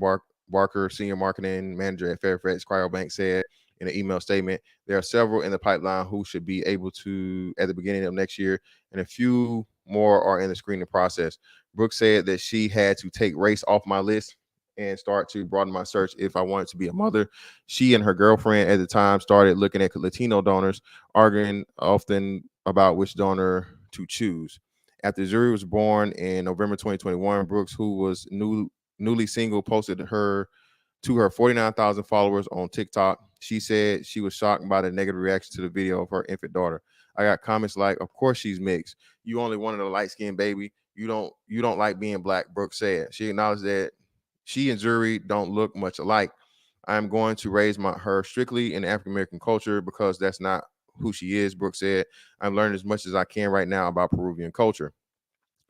Barker, senior marketing manager at Fairfax Cryobank, said in an email statement, there are several in the pipeline who should be able to at the beginning of next year, and a few more are in the screening process. Brooks said that she had to take race off my list and start to broaden my search if I wanted to be a mother. She and her girlfriend at the time started looking at Latino donors, arguing often about which donor to choose. After Zuri was born in November 2021, Brooks, who was newly single, posted to her 49,000 followers on TikTok. She said she was shocked by the negative reaction to the video of her infant daughter. I got comments like, "Of course she's mixed. You only wanted a light-skinned baby. You don't like being Black," Brooks said. She acknowledged that she and Zuri don't look much alike. I'm going to raise her strictly in African American culture because that's not who she is. Brooks said, I'm learning as much as I can right now about Peruvian culture.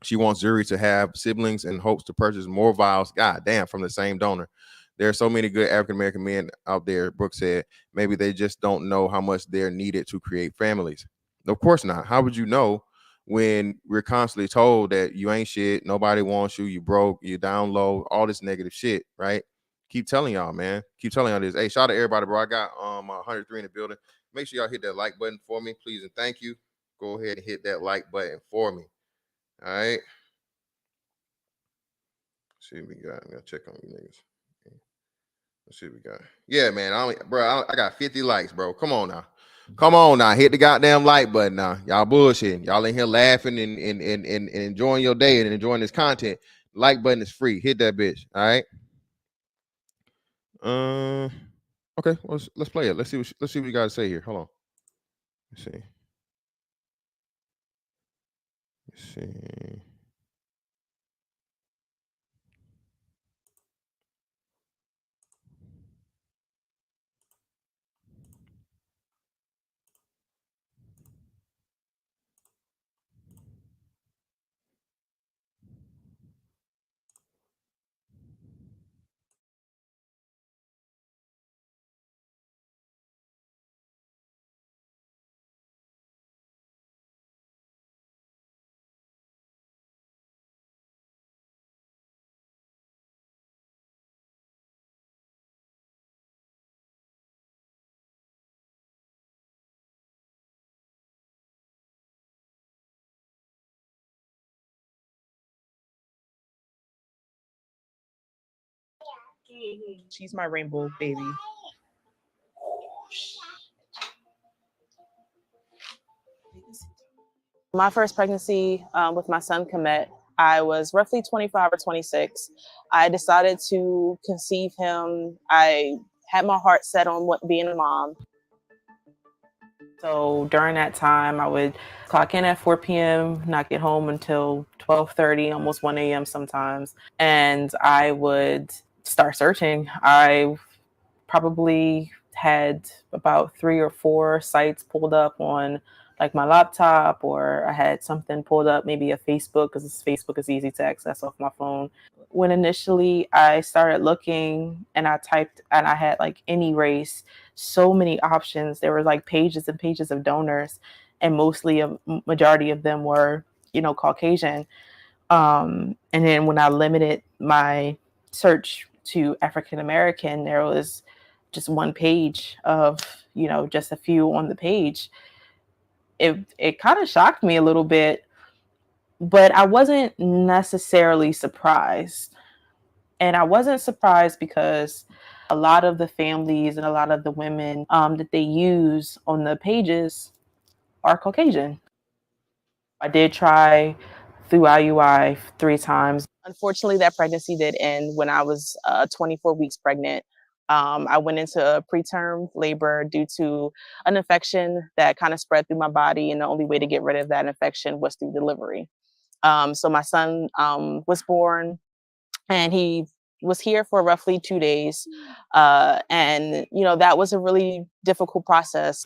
She wants Zuri to have siblings and hopes to purchase more vials, god damn, from the same donor. There are so many good African American men out there, Brooks said. Maybe they just don't know how much they're needed to create families. Of course not. How would you know when we're constantly told that you ain't shit, nobody wants you, you broke, you down low, all this negative shit, right? Keep telling y'all, man. Keep telling y'all this. Hey, shout out to everybody, bro. I got 103 in the building. Make sure y'all hit that like button for me, please, and thank you. Go ahead and hit that like button for me. All right. Let's see what we got. I'm gonna check on you niggas. Let's see what we got. Yeah, man. I got 50 likes, bro. Come on now. Come on now. Hit the goddamn like button now. Y'all bullshitting. Y'all in here laughing and enjoying your day and enjoying this content. Like button is free. Hit that bitch. All right. Okay. Let's play it. Let's see what you guys say here. Hold on. Let's see. Let's see. She's my rainbow baby. My first pregnancy with my son, Komet, I was roughly 25 or 26. I decided to conceive him. I had my heart set on being a mom. So during that time, I would clock in at 4 p.m., not get home until 12:30, almost 1 a.m. sometimes. And I would start searching. I probably had about 3 or 4 sites pulled up on like my laptop, or I had something pulled up, maybe a Facebook, because Facebook is easy to access off my phone. When initially I started looking and I typed and I had like any race, so many options. There were like pages and pages of donors, and mostly a majority of them were, Caucasian. And then when I limited my search to African American, there was just one page of, just a few on the page. It kind of shocked me a little bit, but I wasn't necessarily surprised. And I wasn't surprised because a lot of the families and a lot of the women that they use on the pages are Caucasian. I did try through IUI 3 times. Unfortunately, that pregnancy did end when I was 24 weeks pregnant. I went into preterm labor due to an infection that kind of spread through my body, and the only way to get rid of that infection was through delivery. So my son was born, and he was here for roughly 2 days. And, that was a really difficult process.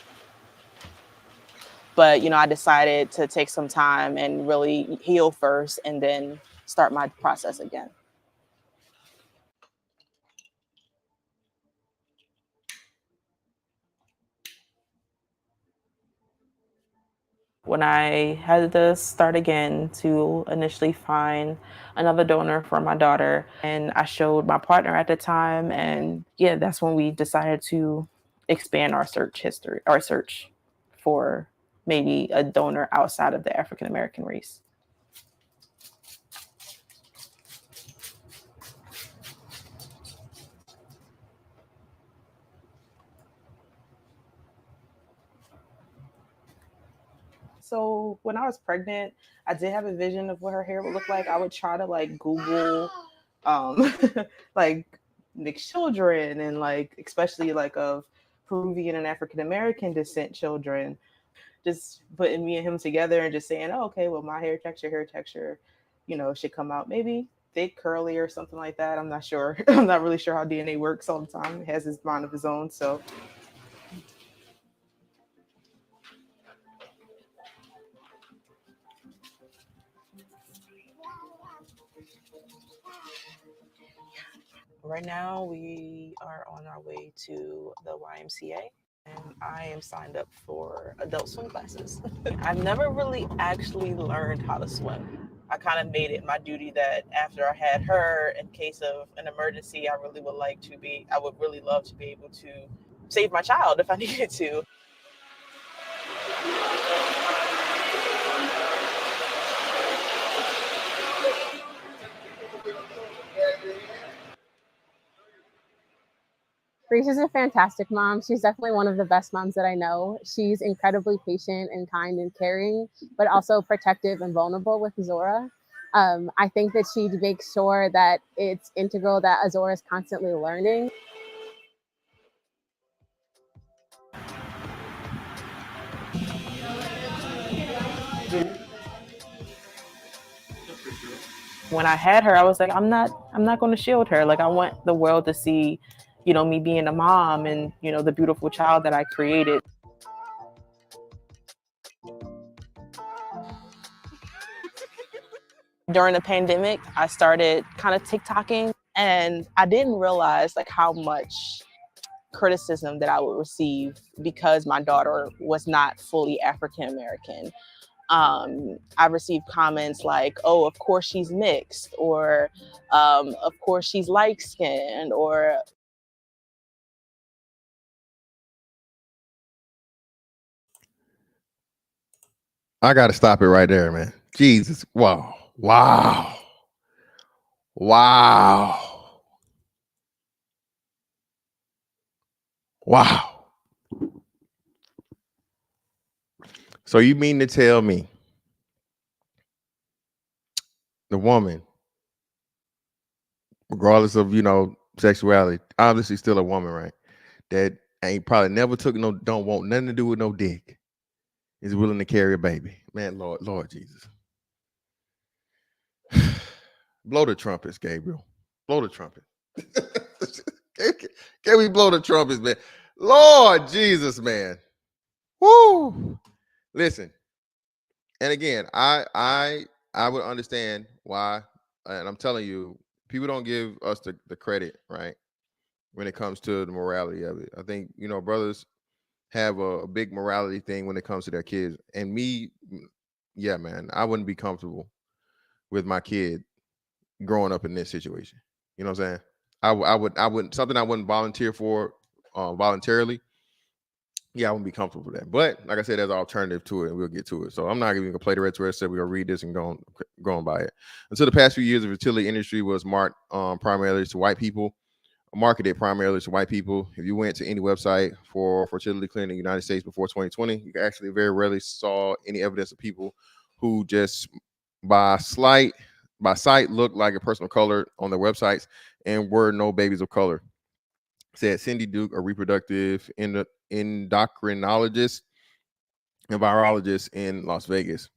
But, I decided to take some time and really heal first and then start my process again. When I had to start again to initially find another donor for my daughter, and I showed my partner at the time, and yeah, that's when we decided to expand our search for maybe a donor outside of the African American race. So when I was pregnant, I did have a vision of what her hair would look like. I would try to like Google like mixed children, and like especially like of Peruvian and African American descent children. Just putting me and him together and just saying, oh, okay, well, my hair texture, should come out maybe thick, curly, or something like that. I'm not sure. I'm not really sure how DNA works all the time. It has its mind of its own. So Right now, we are on our way to the YMCA, and I am signed up for adult swim classes. I've never really actually learned how to swim. I kind of made it my duty that after I had her, in case of an emergency, I would really love to be able to save my child if I needed to. Reese is a fantastic mom. She's definitely one of the best moms that I know. She's incredibly patient and kind and caring, but also protective and vulnerable with Azora. I think that she makes sure that it's integral that Azora is constantly learning. When I had her, I was like, I'm not going to shield her. Like, I want the world to see, me being a mom and, the beautiful child that I created. During the pandemic, I started kind of TikToking, and I didn't realize like how much criticism that I would receive because my daughter was not fully African American. I received comments like, "Oh, of course she's mixed," or "Of course she's light skinned," or I got to stop it right there, man. Jesus. Wow. Wow. Wow. Wow. So you mean to tell me the woman, regardless of, sexuality, obviously still a woman, right? That ain't probably never took don't want nothing to do with no dick, is willing to carry a baby. Man, Lord Jesus. Blow the trumpets, Gabriel. Blow the trumpet. Can we blow the trumpets, man? Lord Jesus, man. Woo. Listen. And again, I would understand why, and I'm telling you, people don't give us the credit, right? When it comes to the morality of it. I think, brothers have a big morality thing when it comes to their kids. And me, yeah, man, I wouldn't be comfortable with my kid growing up in this situation. You know what I'm saying? I wouldn't, something I wouldn't volunteer for voluntarily. Yeah, I wouldn't be comfortable with that. But like I said, there's an alternative to it, and we'll get to it. So I'm not even gonna play the red square. Said we're gonna read this and go on by it. Until the past few years, the fertility industry was marked primarily to white people, marketed primarily to white people. If you went to any website for fertility clinic in the United States before 2020, you actually very rarely saw any evidence of people who just by sight looked like a person of color on their websites and were no babies of color. Said Cindy Duke, a reproductive endocrinologist and virologist in Las Vegas.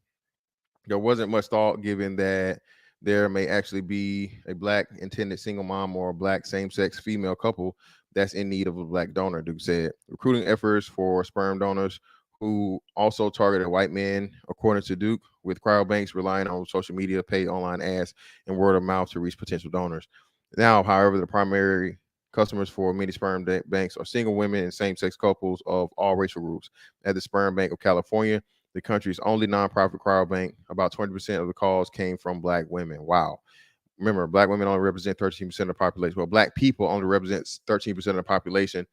There wasn't much thought given that there may actually be a black intended single mom or a black same-sex female couple that's in need of a black donor, Duke said. Recruiting efforts for sperm donors who also targeted white men, according to Duke, with cryobanks relying on social media, paid online ads, and word of mouth to reach potential donors. Now, however, the primary customers for many sperm banks are single women and same-sex couples of all racial groups. At the Sperm Bank of California, the country's only nonprofit cryobank, about 20% of the calls came from black women. Wow. Remember, black women only represent 13% of the population. Well, black people only represents 13% of the population.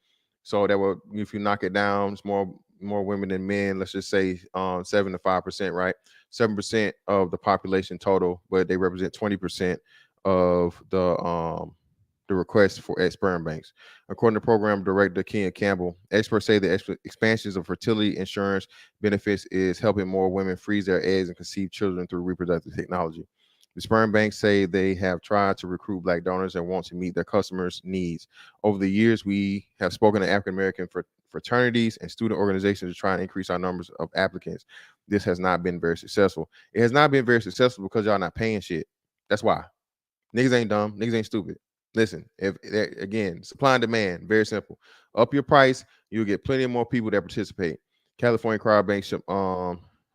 So that will, if you knock it down, it's more women than men. Let's just say 7 to 5%, right? 7% of the population total, but they represent 20% of the requests for at sperm banks. According to program director Ken Campbell, experts say the expansions of fertility insurance benefits is helping more women freeze their eggs and conceive children through reproductive technology. The sperm banks say they have tried to recruit black donors and want to meet their customers' needs. Over the years, we have spoken to African American fraternities and student organizations to try and increase our numbers of applicants. This has not been very successful. It has not been very successful because y'all not paying shit. That's why. Niggas ain't dumb. Niggas ain't stupid. Listen, if again, supply and demand, very simple. Up your price, you'll get plenty more people that participate. California Cryobank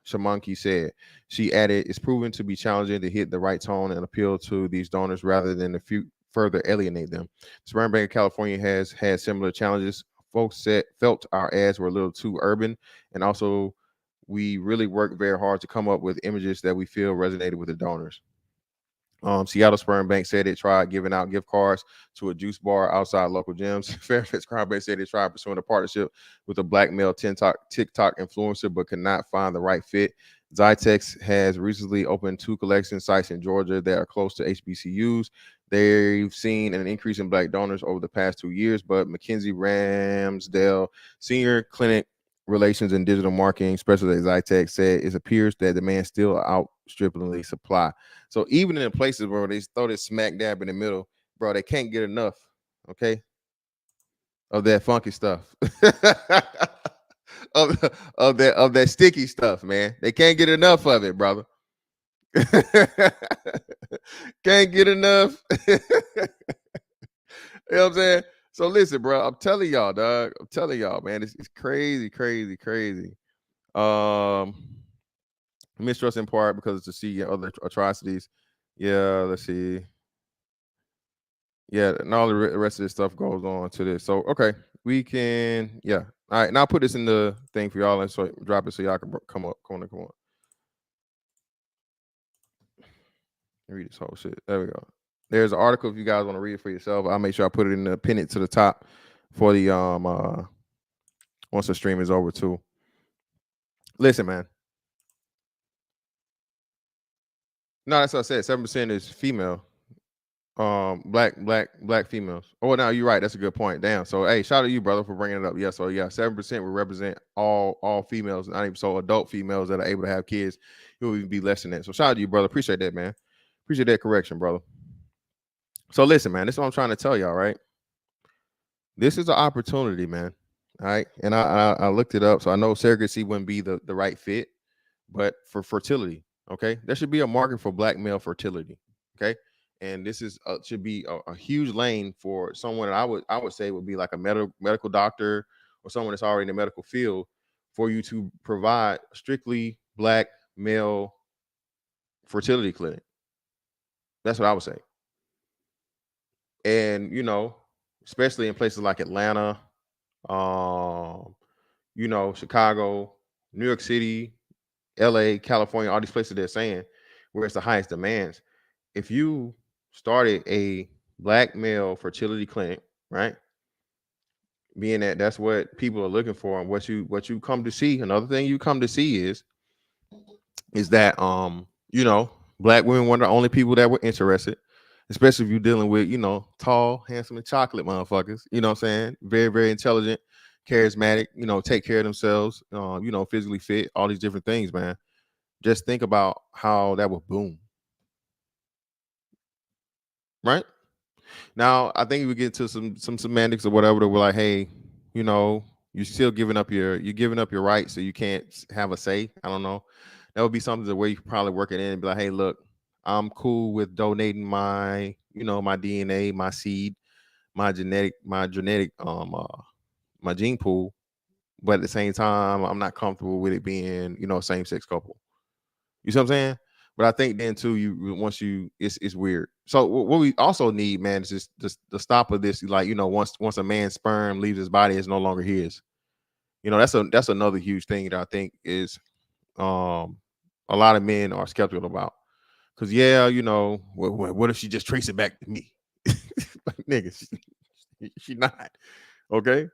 Shamanki said. She added, "It's proven to be challenging to hit the right tone and appeal to these donors rather than to further alienate them. Sperm Bank of California has had similar challenges. Folks felt our ads were a little too urban, and also we really worked very hard to come up with images that we feel resonated with the donors." Seattle Sperm Bank said it tried giving out gift cards to a juice bar outside local gyms. Fairfax Crime Bank said it tried pursuing a partnership with a black male TikTok influencer, but could not find the right fit. Zytex has recently opened 2 collection sites in Georgia that are close to HBCUs. They've seen an increase in black donors over the past 2 years, but Mackenzie Ramsdale, senior clinic relations and digital marketing specialist at Zytex, said it appears that demand still outstripping the supply. So even in the places where they throw this smack dab in the middle, bro, they can't get enough, okay, of that funky stuff. of that sticky stuff, man. They can't get enough of it, brother. Can't get enough. You know what I'm saying? So listen, bro, I'm telling y'all, dog. I'm telling y'all, man, it's crazy, crazy, crazy. Mistrust in part because to see other atrocities. Yeah, let's see. Yeah, and all the rest of this stuff goes on to this. So okay, we can, yeah. All right, now I'll put this in the thing for y'all and so drop it so y'all can come on. Read this whole shit. There we go. There's an article if you guys want to read it for yourself. I'll make sure I put it in the pin it to the top for the once the stream is over too. Listen, man. No, that's what I said. 7% is female. Black females. Oh, now you're right. That's a good point. Damn. So hey, shout out to you, brother, for bringing it up. Yeah. So yeah, 7% will represent all females, not even so adult females that are able to have kids. It will even be less than that. So shout out to you, brother. Appreciate that, man. Appreciate that correction, brother. So listen, man. This is what I'm trying to tell y'all, right? This is an opportunity, man. All right, and I looked it up, so I know surrogacy wouldn't be the right fit, but for fertility, okay, there should be a market for black male fertility, okay. And this is should be a huge lane for someone that I would say would be like a medical doctor or someone that's already in the medical field for you to provide strictly black male fertility clinic. That's what I would say. And you know, especially in places like Atlanta, you know, Chicago, New York City, LA, California, all these places they're saying where it's the highest demands. If you started a black male fertility clinic, right? Being that that's what people are looking for and what you come to see. Another thing you come to see is that you know, black women were the only people that were interested, especially if you're dealing with, you know, tall, handsome, and chocolate motherfuckers. You know what I'm saying? Very, very intelligent, charismatic, you know, take care of themselves, you know, physically fit, all these different things, man. Just think about how that would boom. Right? Now, I think we get to some semantics or whatever that we're like, hey, you know, you're still giving up your rights, so you can't have a say. I don't know. That would be something the way you could probably work it in and be like, hey, look, I'm cool with donating my, you know, my DNA, my seed, my genetic, my gene pool, but at the same time, I'm not comfortable with it being, you know, same-sex couple. You see what I'm saying? But I think then too, it's weird. So what we also need, man, is just the stop of this. Like, you know, once a man's sperm leaves his body, it's no longer his. You know, that's another huge thing that I think is a lot of men are skeptical about. Because yeah, you know, what if she just trace it back to me? Like, nigga, she not okay.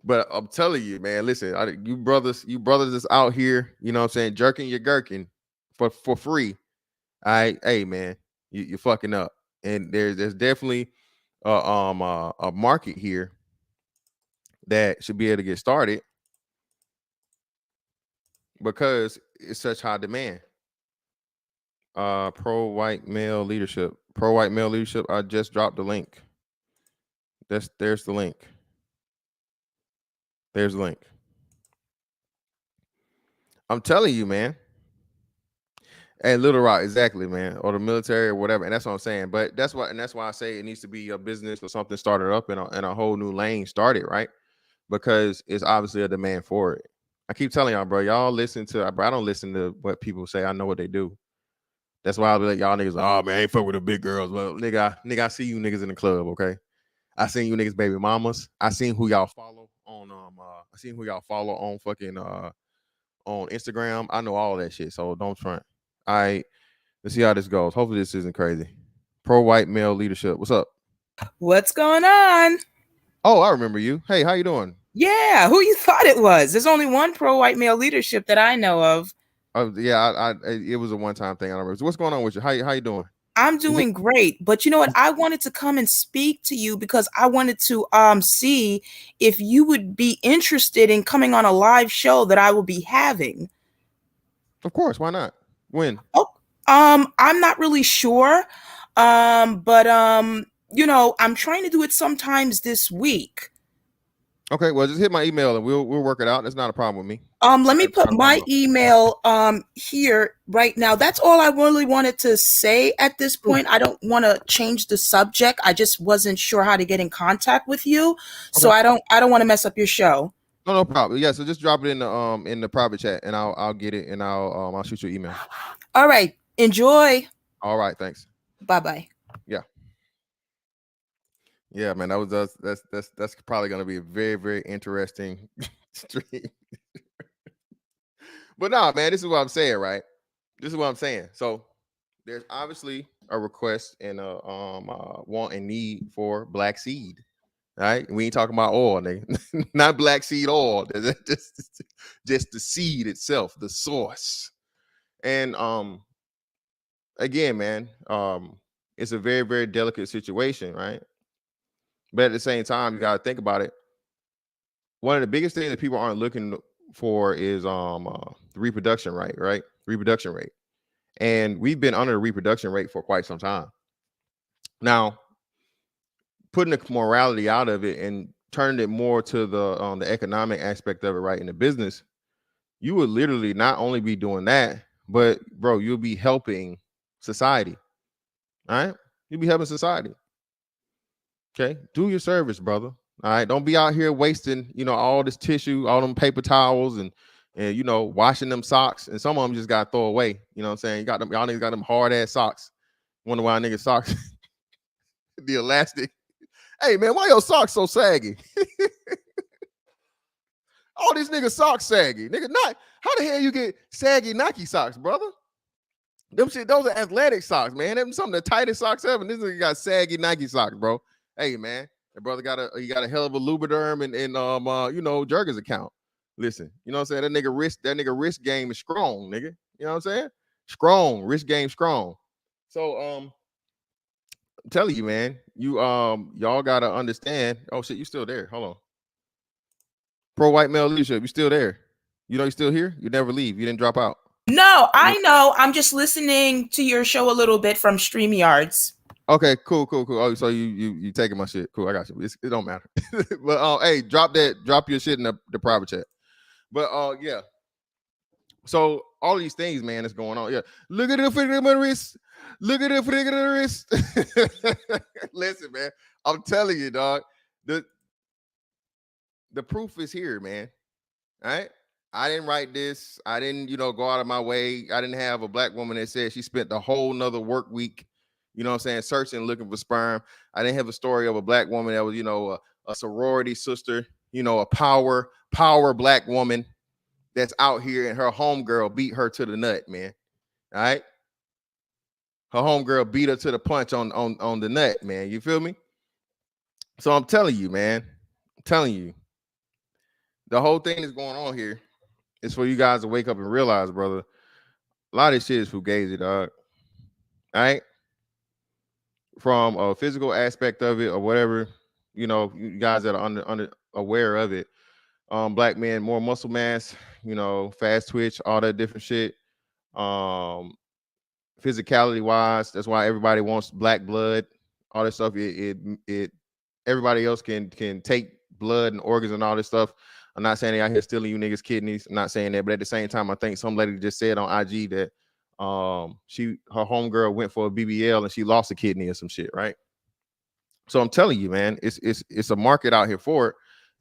But I'm telling you, man, listen, you brothers is out here, you know what I'm saying, jerking your gherkin for free. All right, hey man, you're fucking up. And there's definitely a market here that should be able to get started because it's such high demand. Pro white male leadership. I just dropped the link. There's the link. There's the link. I'm telling you, man. And Little Rock, exactly, man, or the military or whatever. And that's what I'm saying. But that's why I say it needs to be a business or something started up and a whole new lane started, right? Because it's obviously a demand for it. I keep telling y'all, bro. Y'all listen to, bro. I don't listen to what people say. I know what they do. That's why I'll be like, y'all niggas, oh man, I ain't fuck with the big girls. Well, nigga, I see you niggas in the club, okay? I seen you niggas baby mamas. I seen who y'all follow on I seen who y'all follow on fucking on Instagram. I know all that shit. So don't front. All right. Let's see how this goes. Hopefully this isn't crazy. Pro white male leadership. What's up? What's going on? Oh, I remember you. Hey, how you doing? Yeah, who you thought it was? There's only one pro white male leadership that I know of. Oh yeah, it was a one-time thing. I remember. So what's going on with you? How you doing? I'm doing great, but you know what? I wanted to come and speak to you because I wanted to see if you would be interested in coming on a live show that I will be having. Of course, why not? When? Oh, I'm not really sure. But you know, I'm trying to do it sometimes this week. Okay, well, just hit my email and we'll work it out. That's not a problem with me. Let me put my email here right now. That's all I really wanted to say at this point. I don't want to change the subject. I just wasn't sure how to get in contact with you. Okay. So I don't want to mess up your show. No problem. Yeah, so just drop it in the private chat and I'll get it and I'll shoot you an email. All right. Enjoy. All right, thanks. Bye-bye. Yeah. Yeah, man, that's probably gonna be a very, very interesting stream. But nah, man, this is what I'm saying, right? This is what I'm saying. So there's obviously a request and a want and need for black seed. Right? We ain't talking about oil, nigga. Not black seed oil. Just the seed itself, the source. And again, man, it's a very, very delicate situation, right? But at the same time, you got to think about it. One of the biggest things that people aren't looking for is the reproduction rate, right? Reproduction rate. And we've been under the reproduction rate for quite some time. Now, putting the morality out of it and turning it more to the economic aspect of it, right, in the business, you would literally not only be doing that, but bro, you'll be helping society. All right? You'll be helping society. Okay, do your service, brother. All right, don't be out here wasting, all this tissue, all them paper towels, and washing them socks. And some of them just got to throw away. You know what I'm saying? Y'all niggas got them hard ass socks. Wonder why niggas socks, the elastic. Hey man, why your socks so saggy? All these niggas socks saggy. Nigga, not how the hell you get saggy Nike socks, brother? Those are athletic socks, man. Them some of the tightest socks ever. This nigga got saggy Nike socks, bro. Hey man, the brother got a hell of a Lubriderm and Jergens account. Listen, you know what I'm saying? That nigga wrist game is strong, nigga. You know what I'm saying? Strong, wrist game strong. So I'm telling you, man, y'all gotta understand. Oh shit, you still there? Hold on. Pro white male leadership, you still there? You still here? You never leave. You didn't drop out. No, I know. I'm just listening to your show a little bit from StreamYards. Okay, cool. Oh, so you taking my shit? Cool, I got you. It don't matter. But hey, drop your shit in the private chat. But yeah. So all these things, man, that's going on. Yeah, look at the freaking wrist. Look at the freaking wrist. Listen, man, I'm telling you, dog. The proof is here, man. All right. I didn't write this. I didn't, go out of my way. I didn't have a black woman that said she spent the whole nother work week, searching, looking for sperm. I didn't have a story of a black woman that was, a sorority sister, a power black woman that's out here and her homegirl beat her to the nut, man. All right. Her homegirl beat her to the punch on the nut, man. You feel me? So I'm telling you, man. I'm telling you. The whole thing that's going on here is for you guys to wake up and realize, brother, a lot of this shit is fugazi, dog. All right? From a physical aspect of it or whatever, you guys that are under aware of it. Black men, more muscle mass, fast twitch, all that different shit. Physicality wise, that's why everybody wants black blood, all this stuff. It everybody else can take blood and organs and all this stuff. I'm not saying they out here stealing you niggas' kidneys. I'm not saying that, but at the same time, I think some lady just said on IG that her homegirl went for a BBL and she lost a kidney or some shit, right? So I'm telling you, man, it's a market out here for it,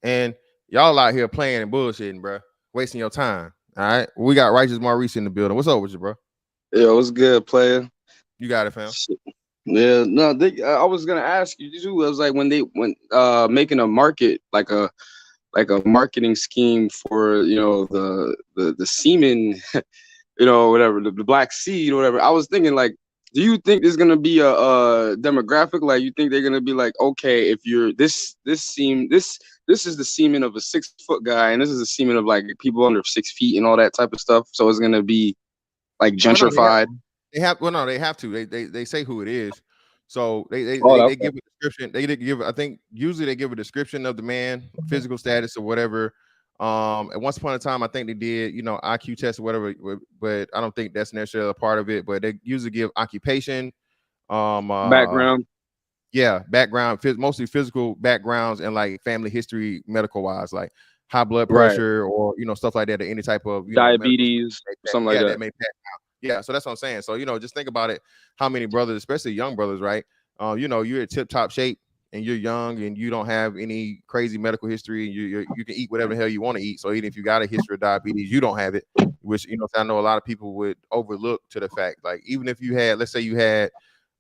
and y'all out here playing and bullshitting, bro. wasting your time. All right, we got Righteous Maurice in the building. What's up with you, bro? Yeah, what's good, player? You got it, fam. Yeah, no, I was gonna ask you too. It was like when making a market like a marketing scheme for the semen, whatever the black seed or whatever. I was thinking like, do you think there's gonna be a demographic? Like, you think they're gonna be like, okay, if you're this is the semen of a 6-foot guy, and this is the semen of like people under 6 feet and all that type of stuff. So it's gonna be like gentrified. They have to. They say who it is. So they Okay. give a description. They give, I think usually they give a description of the man, physical status or whatever. At once upon a time, I think they did, IQ tests or whatever, but I don't think that's necessarily a part of it. But they usually give occupation, Background. Yeah, background, mostly physical backgrounds and like family history, medical wise, like high blood pressure or stuff like that, or any type of diabetes, something like that. That may pass out. Yeah, so that's what I'm saying. So just think about it. How many brothers, especially young brothers, right? You're in tip top shape and you're young and you don't have any crazy medical history. And you can eat whatever the hell you want to eat. So even if you got a history of diabetes, you don't have it. Which I know a lot of people would overlook to the fact. Like even if you had, let's say you had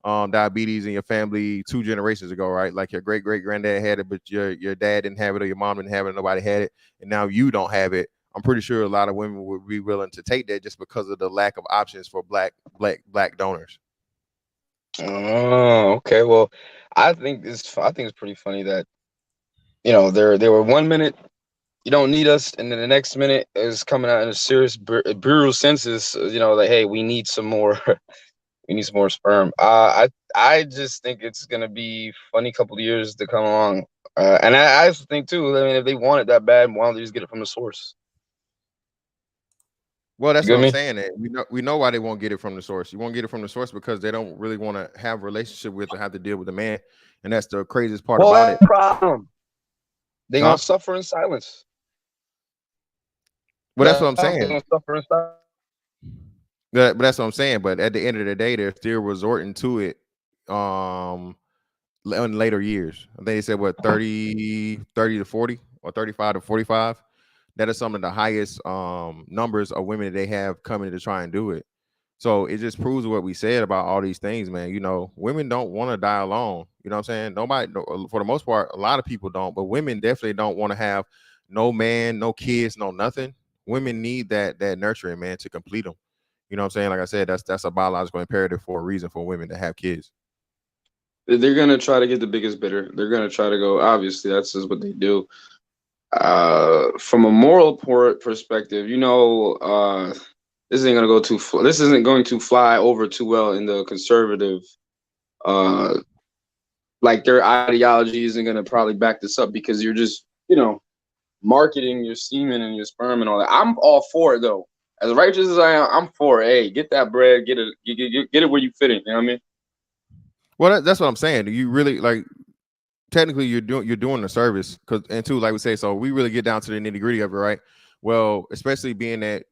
diabetes in your family 2 generations ago, right? Like your great granddad had it, but your dad didn't have it, or your mom didn't have it, nobody had it, and now you don't have it. I'm pretty sure a lot of women would be willing to take that just because of the lack of options for black donors. Oh, okay. Well, I think it's pretty funny that they were 1 minute you don't need us, and then the next minute is coming out in a serious brutal census. Like, hey, we need some more. We need some more sperm. I just think it's gonna be funny couple of years to come along, and I also think too. I mean, if they want it that bad, why don't they just get it from the source? Well, that's what I'm saying. That we know why they won't get it from the source. You won't get it from the source because they don't really want to have a relationship with or have to deal with the man, and that's the craziest part about it. Problem. They gonna suffer in silence. Well, that's what I'm saying. They're gonna suffer in silence. But that's what I'm saying. But at the end of the day, they're still resorting to it in later years. I think they said 30 to 40 or 35 to 45. That is some of the highest numbers of women that they have coming to try and do it. So it just proves what we said about all these things, man. Women don't want to die alone. You know what I'm saying? Nobody, for the most part, a lot of people don't, but women definitely don't want to have no man, no kids, no nothing. Women need that nurturing, man, to complete them. You know what I'm saying? Like I said, that's a biological imperative for a reason for women to have kids. They're gonna try to get the biggest bidder. They're gonna try to go. Obviously, that's just what they do. From a moral perspective, this isn't going to fly over too well in the conservative. Like their ideology isn't gonna probably back this up because you're just marketing your semen and your sperm and all that. I'm all for it though. As righteous as I am, I'm for it. Hey, get that bread, get it where you fit it. You know what I mean? Well, that's what I'm saying. You really technically you're doing the service and too, like we say, so we really get down to the nitty gritty of it, right? Well, especially being that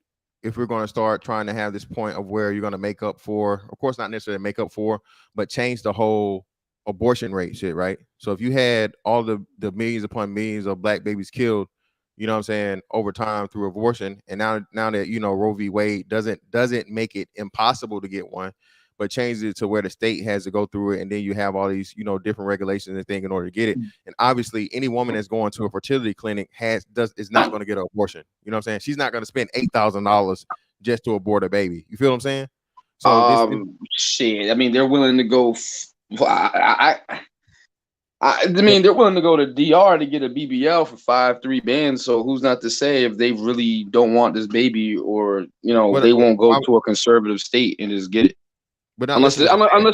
if we're going to start trying to have this point of where you're going to make up for, of course, not necessarily make up for, but change the whole abortion rate shit, right? So if you had all the millions upon millions of black babies killed, you know what I'm saying, over time through abortion, and now that Roe v. Wade doesn't make it impossible to get one, but changes it to where the state has to go through it, and then you have all these different regulations and things in order to get it. And obviously, any woman that's going to a fertility clinic is not going to get an abortion. You know what I'm saying? She's not going to spend $8,000 just to abort a baby. You feel what I'm saying? So shit. I mean, they're willing to go. I mean, they're willing to go to DR to get a BBL for 5-3 bands. So who's not to say if they really don't want this baby, or they won't go to a conservative state and just get it. But unless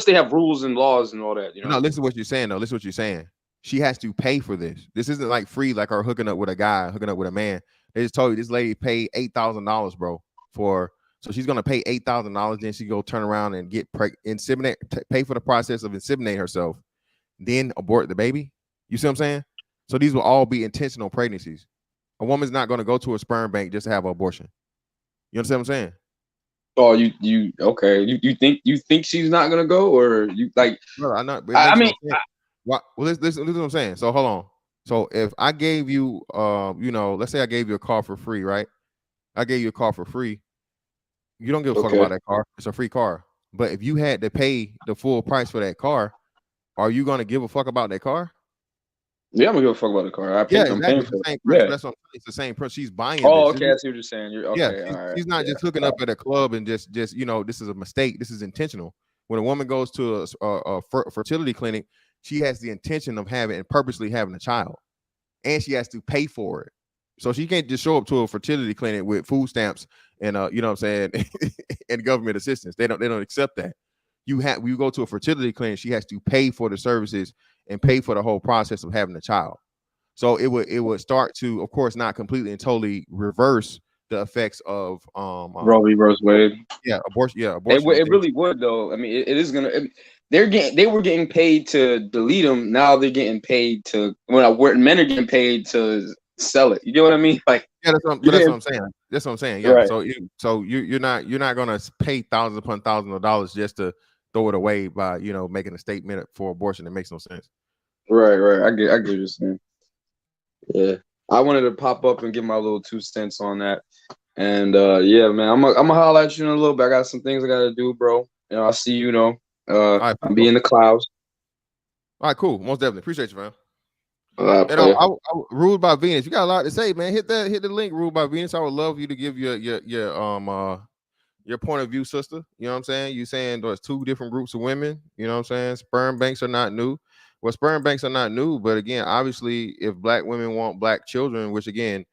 they have rules and laws and all that, No, listen to what you're saying though. Listen to what you're saying. She has to pay for this. This isn't like free, like her hooking up with a guy, hooking up with a man. They just told you this lady paid $8,000, bro, so she's gonna pay $8,000. Then she go turn around and get inseminate, pay for the process of inseminating herself, then abort the baby. You see what I'm saying? So these will all be intentional pregnancies. A woman's not gonna go to a sperm bank just to have an abortion. You understand what I'm saying? Oh, you okay? You think she's not gonna go, or you like? No, I'm not. I mean, well, listen to what I'm saying. So hold on. So if I gave you, let's say I gave you a car for free, right? I gave you a car for free. You don't give a fuck Okay. about that car. It's a free car. But if you had to pay the full price for that car, are you gonna give a fuck about that car? Yeah, I'm gonna give a fuck about the car. Yeah, I'm exactly. paying It's for the it. same Yeah. principle. That's what I'm saying. It's the same principle. She's buying Oh, this. okay. I see what you're saying. You're Yeah, okay. All right. she's not Yeah. just hooking up at a club and just this is a mistake. This is intentional. When a woman goes to a fertility clinic, she has the intention of having and purposely having a child, and she has to pay for it. So she can't just show up to a fertility clinic with food stamps and you know what I'm saying, and government assistance. They don't accept that. When you go to a fertility clinic, she has to pay for the services and pay for the whole process of having a child. So it would start to, of course, not completely and totally reverse the effects of Roe v. Wade. yeah, abortion. Yeah, It, abortion. it really would though. I mean, it is gonna. They were getting paid to delete them. Now they're getting paid to men are getting paid to sell it. You know what I mean? Like yeah, that's what I'm saying. That's what I'm saying. Yeah. Right. So you're not gonna pay thousands upon thousands of dollars just to throw it away by making a statement for abortion. That makes no sense. Right. I get what you're saying. Yeah, I wanted to pop up and give my little 2 cents on that. And yeah, man, I'm gonna holler at you in a little bit. I got some things I gotta do, bro. I'll see you. Right, I'll be in the clouds. All right, cool. Most definitely appreciate you, man. And I Ruled by Venus. You got a lot to say, man. Hit the link, Ruled by Venus. I would love you to give your point of view, sister. You know what I'm saying? You saying there's 2 different groups of women. You know what I'm saying? Sperm banks are not new. Well, sperm banks are not new, but again, obviously, if black women want black children, which again,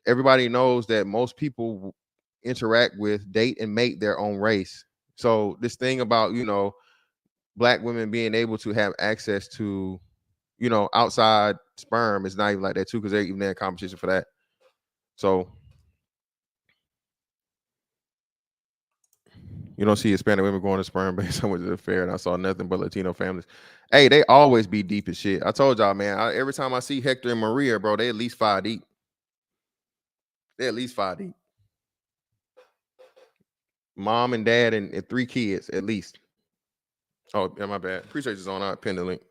everybody knows that most people interact with, date, and mate their own race. So this thing about black women being able to have access to outside sperm is not even like that too, because they're even in competition for that. So you don't see Hispanic women going to sperm banks. I went to the fair and I saw nothing but Latino families. Hey, they always be deep as shit. I told y'all, man. Every time I see Hector and Maria, bro, they at least 5 deep. They're at least 5 deep. Mom and dad and 3 kids at least. Oh, yeah, my bad. Appreciate you, Zone. I pinned the link.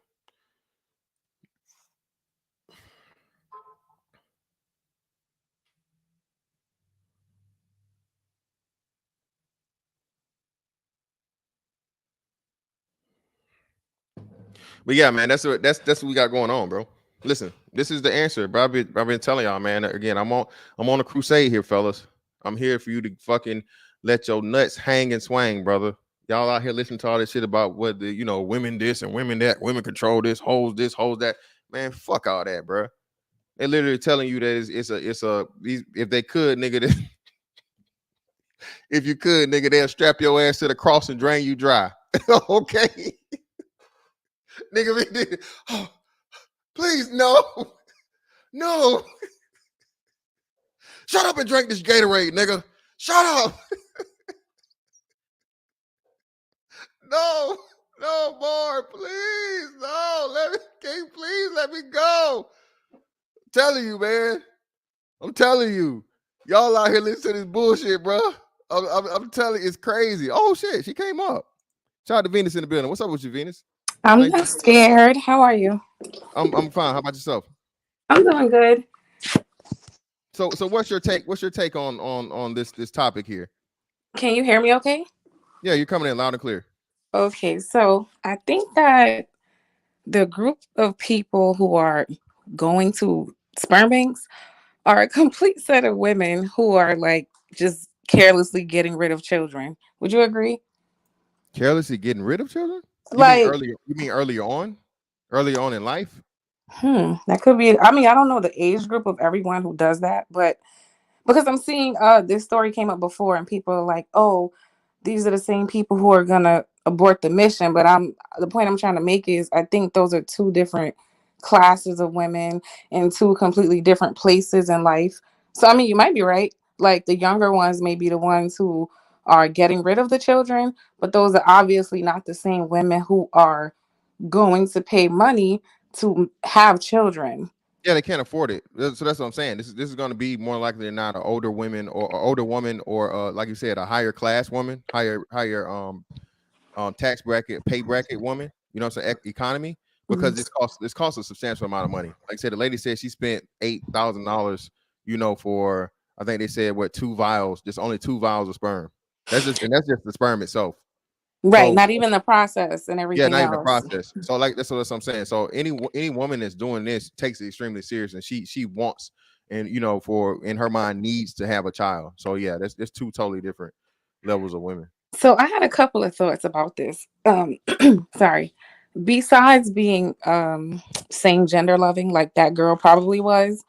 But yeah, man, that's what we got going on, bro. Listen, this is the answer, bro. I've been telling y'all, man. Again, I'm on a crusade here, fellas. I'm here for you to fucking let your nuts hang and swing, brother. Y'all out here listening to all this shit about what the women this and women that, women control this, hoes that. Man, fuck all that, bro. They're literally telling you that if they could, nigga, if you could, nigga, they'll strap your ass to the cross and drain you dry. Okay. Nigga, oh, please, no. Shut up and drink this Gatorade, nigga. Shut up. No, more, please. No, please let me go. I'm telling you, man. I'm telling you. Y'all out here listening to this bullshit, bro. I'm telling you, it's crazy. Oh, shit, she came up. Shout out to Venus in the building. What's up with you, Venus? I'm not scared. How are you? I'm fine. How about yourself? I'm doing good. So what's your take? What's your take on this topic here? Can you hear me okay? Yeah, you're coming in loud and clear. Okay, so I think that the group of people who are going to sperm banks are a complete set of women who are like just carelessly getting rid of children. Would you agree? Carelessly getting rid of children? You mean earlier on? Earlier on in life? That could be. I mean, I don't know the age group of everyone who does that, but because I'm seeing this story came up before and people are like, oh, these are the same people who are gonna abort the mission. But the point I'm trying to make is I think those are 2 different classes of women in 2 completely different places in life. So I mean, you might be right. Like the younger ones may be the ones who are getting rid of the children, but those are obviously not the same women who are going to pay money to have children. Yeah, they can't afford it. So that's what I'm saying. This is going to be more likely than not an older woman or older woman or like you said, a higher class woman, higher tax bracket, pay bracket woman. You know what I'm saying? Economy, because this costs a substantial amount of money. Like I said, the lady said she spent $8,000, for I think they said what 2 vials, just only 2 vials of sperm. That's just the sperm itself. Right, So not even the process and yeah, everything not even the else. process. So like that's what I'm saying. So any woman that's doing this takes it extremely serious, and she wants, and for in her mind needs to have a child. So yeah, that's 2 totally different levels of women. So I had a couple of thoughts about this. Sorry. Besides being same gender loving, like that girl probably was,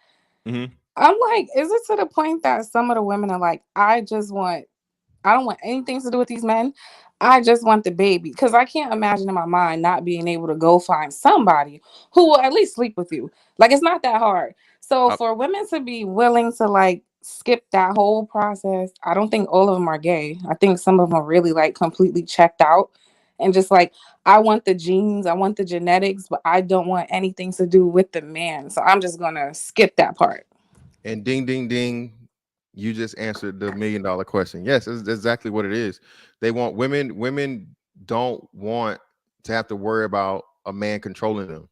Mm-hmm. I'm like, is it to the point that some of the women are like, I don't want anything to do with these men. I just want the baby. Because I can't imagine in my mind not being able to go find somebody who will at least sleep with you. Like, it's not that hard. So for women to be willing to like skip that whole process, I don't think all of them are gay. I think some of them are really like completely checked out and just like, I want the genes, I want the genetics, but I don't want anything to do with the man. So I'm just going to skip that part. And ding, ding, ding, you just answered the $1 million question. Yes, that's exactly what it is. They want women. Women don't want to have to worry about a man controlling them.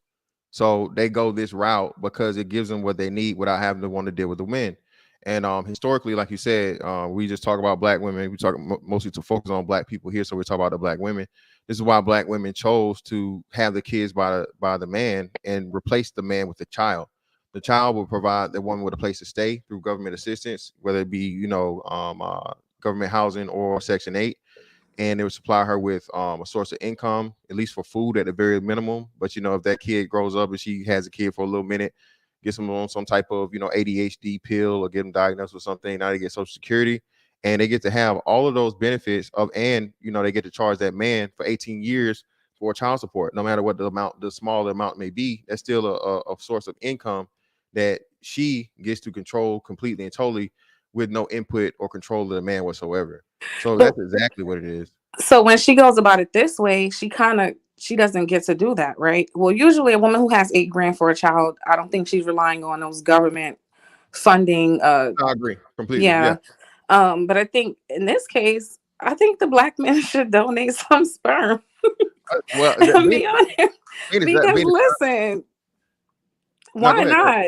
So they go this route because it gives them what they need without having to want to deal with the men. And historically, like you said, we just talk about black women. We talk mostly to focus on black people here. So we talk about the black women. This is why black women chose to have the kids by the man and replace the man with the child. The child will provide the woman with a place to stay through government assistance, whether it be government housing or Section 8. And they would supply her with a source of income, at least for food at the very minimum. But if that kid grows up and she has a kid for a little minute, gets them on some type of ADHD pill or get them diagnosed with something, now they get Social Security, and they get to have all of those benefits and they get to charge that man for 18 years for child support, no matter what the smaller amount may be. That's still a source of income that she gets to control completely and totally with no input or control of the man whatsoever. So that's exactly what it is. So when she goes about it this way, she doesn't get to do that, right? Well, usually a woman who has $8,000 for a child, I don't think she's relying on those government funding. I agree completely. Yeah. But I think in this case, I think the black men should donate some sperm. Well, And be honest, because listen, why not?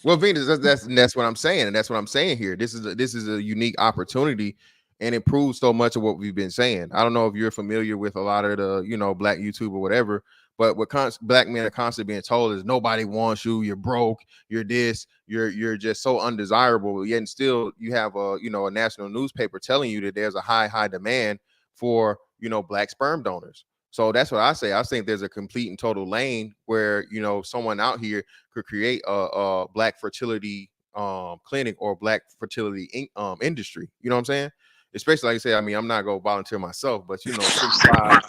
Well, Venus, that's what I'm saying, and that's what I'm saying here. This is a unique opportunity, and it proves so much of what we've been saying. I don't know if you're familiar with a lot of the black YouTube or whatever, but what black men are constantly being told is nobody wants you. You're broke. You're this. You're just so undesirable. Yet and still, you have a national newspaper telling you that there's a high demand for black sperm donors. So that's what I say. I think there's a complete and total lane where someone out here could create a black fertility clinic or black fertility industry. You know what I'm saying? Especially like I say, I mean, I'm not gonna volunteer myself, but 6'5",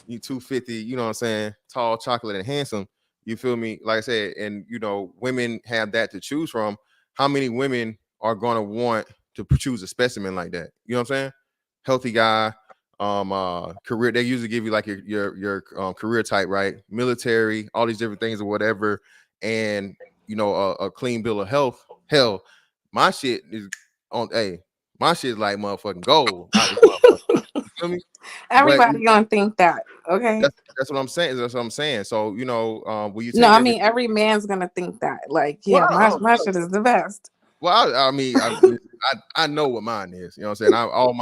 250, you know what I'm saying, tall, chocolate, and handsome. You feel me? Like I said, and women have that to choose from. How many women are gonna want to choose a specimen like that? You know what I'm saying? Healthy guy. Career, they usually give you like your career type, right? Military, all these different things or whatever, and a clean bill of health. Hell, my shit is my shit is like motherfucking gold. You feel me? Everybody gonna think that, okay? That's what I'm saying. That's what I'm saying. So will you take no, I mean every man's gonna think that. Like, yeah, my shit is the best. Well, I mean, I know what mine is. You know what I'm saying? All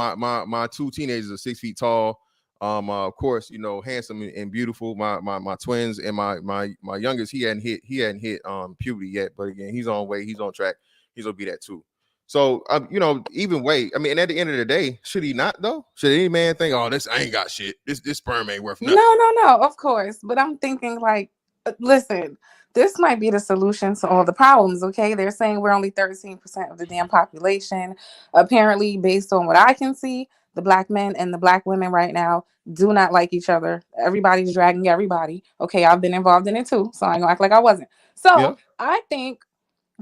my 2 teenagers are 6 feet tall. Of course, handsome and beautiful. My twins and my youngest, he hadn't hit puberty yet, but again, he's on way. He's on track. He's gonna be that too. So even way. I mean, and at the end of the day, should he not though? Should any man think, oh, this I ain't got shit. This sperm ain't worth nothing? No, of course. But I'm thinking like, listen. This might be the solution to all the problems, okay? They're saying we're only 13% of the damn population. Apparently, based on what I can see, the black men and the black women right now do not like each other. Everybody's dragging everybody. Okay, I've been involved in it too, so I ain't gonna act like I wasn't. So yeah. I think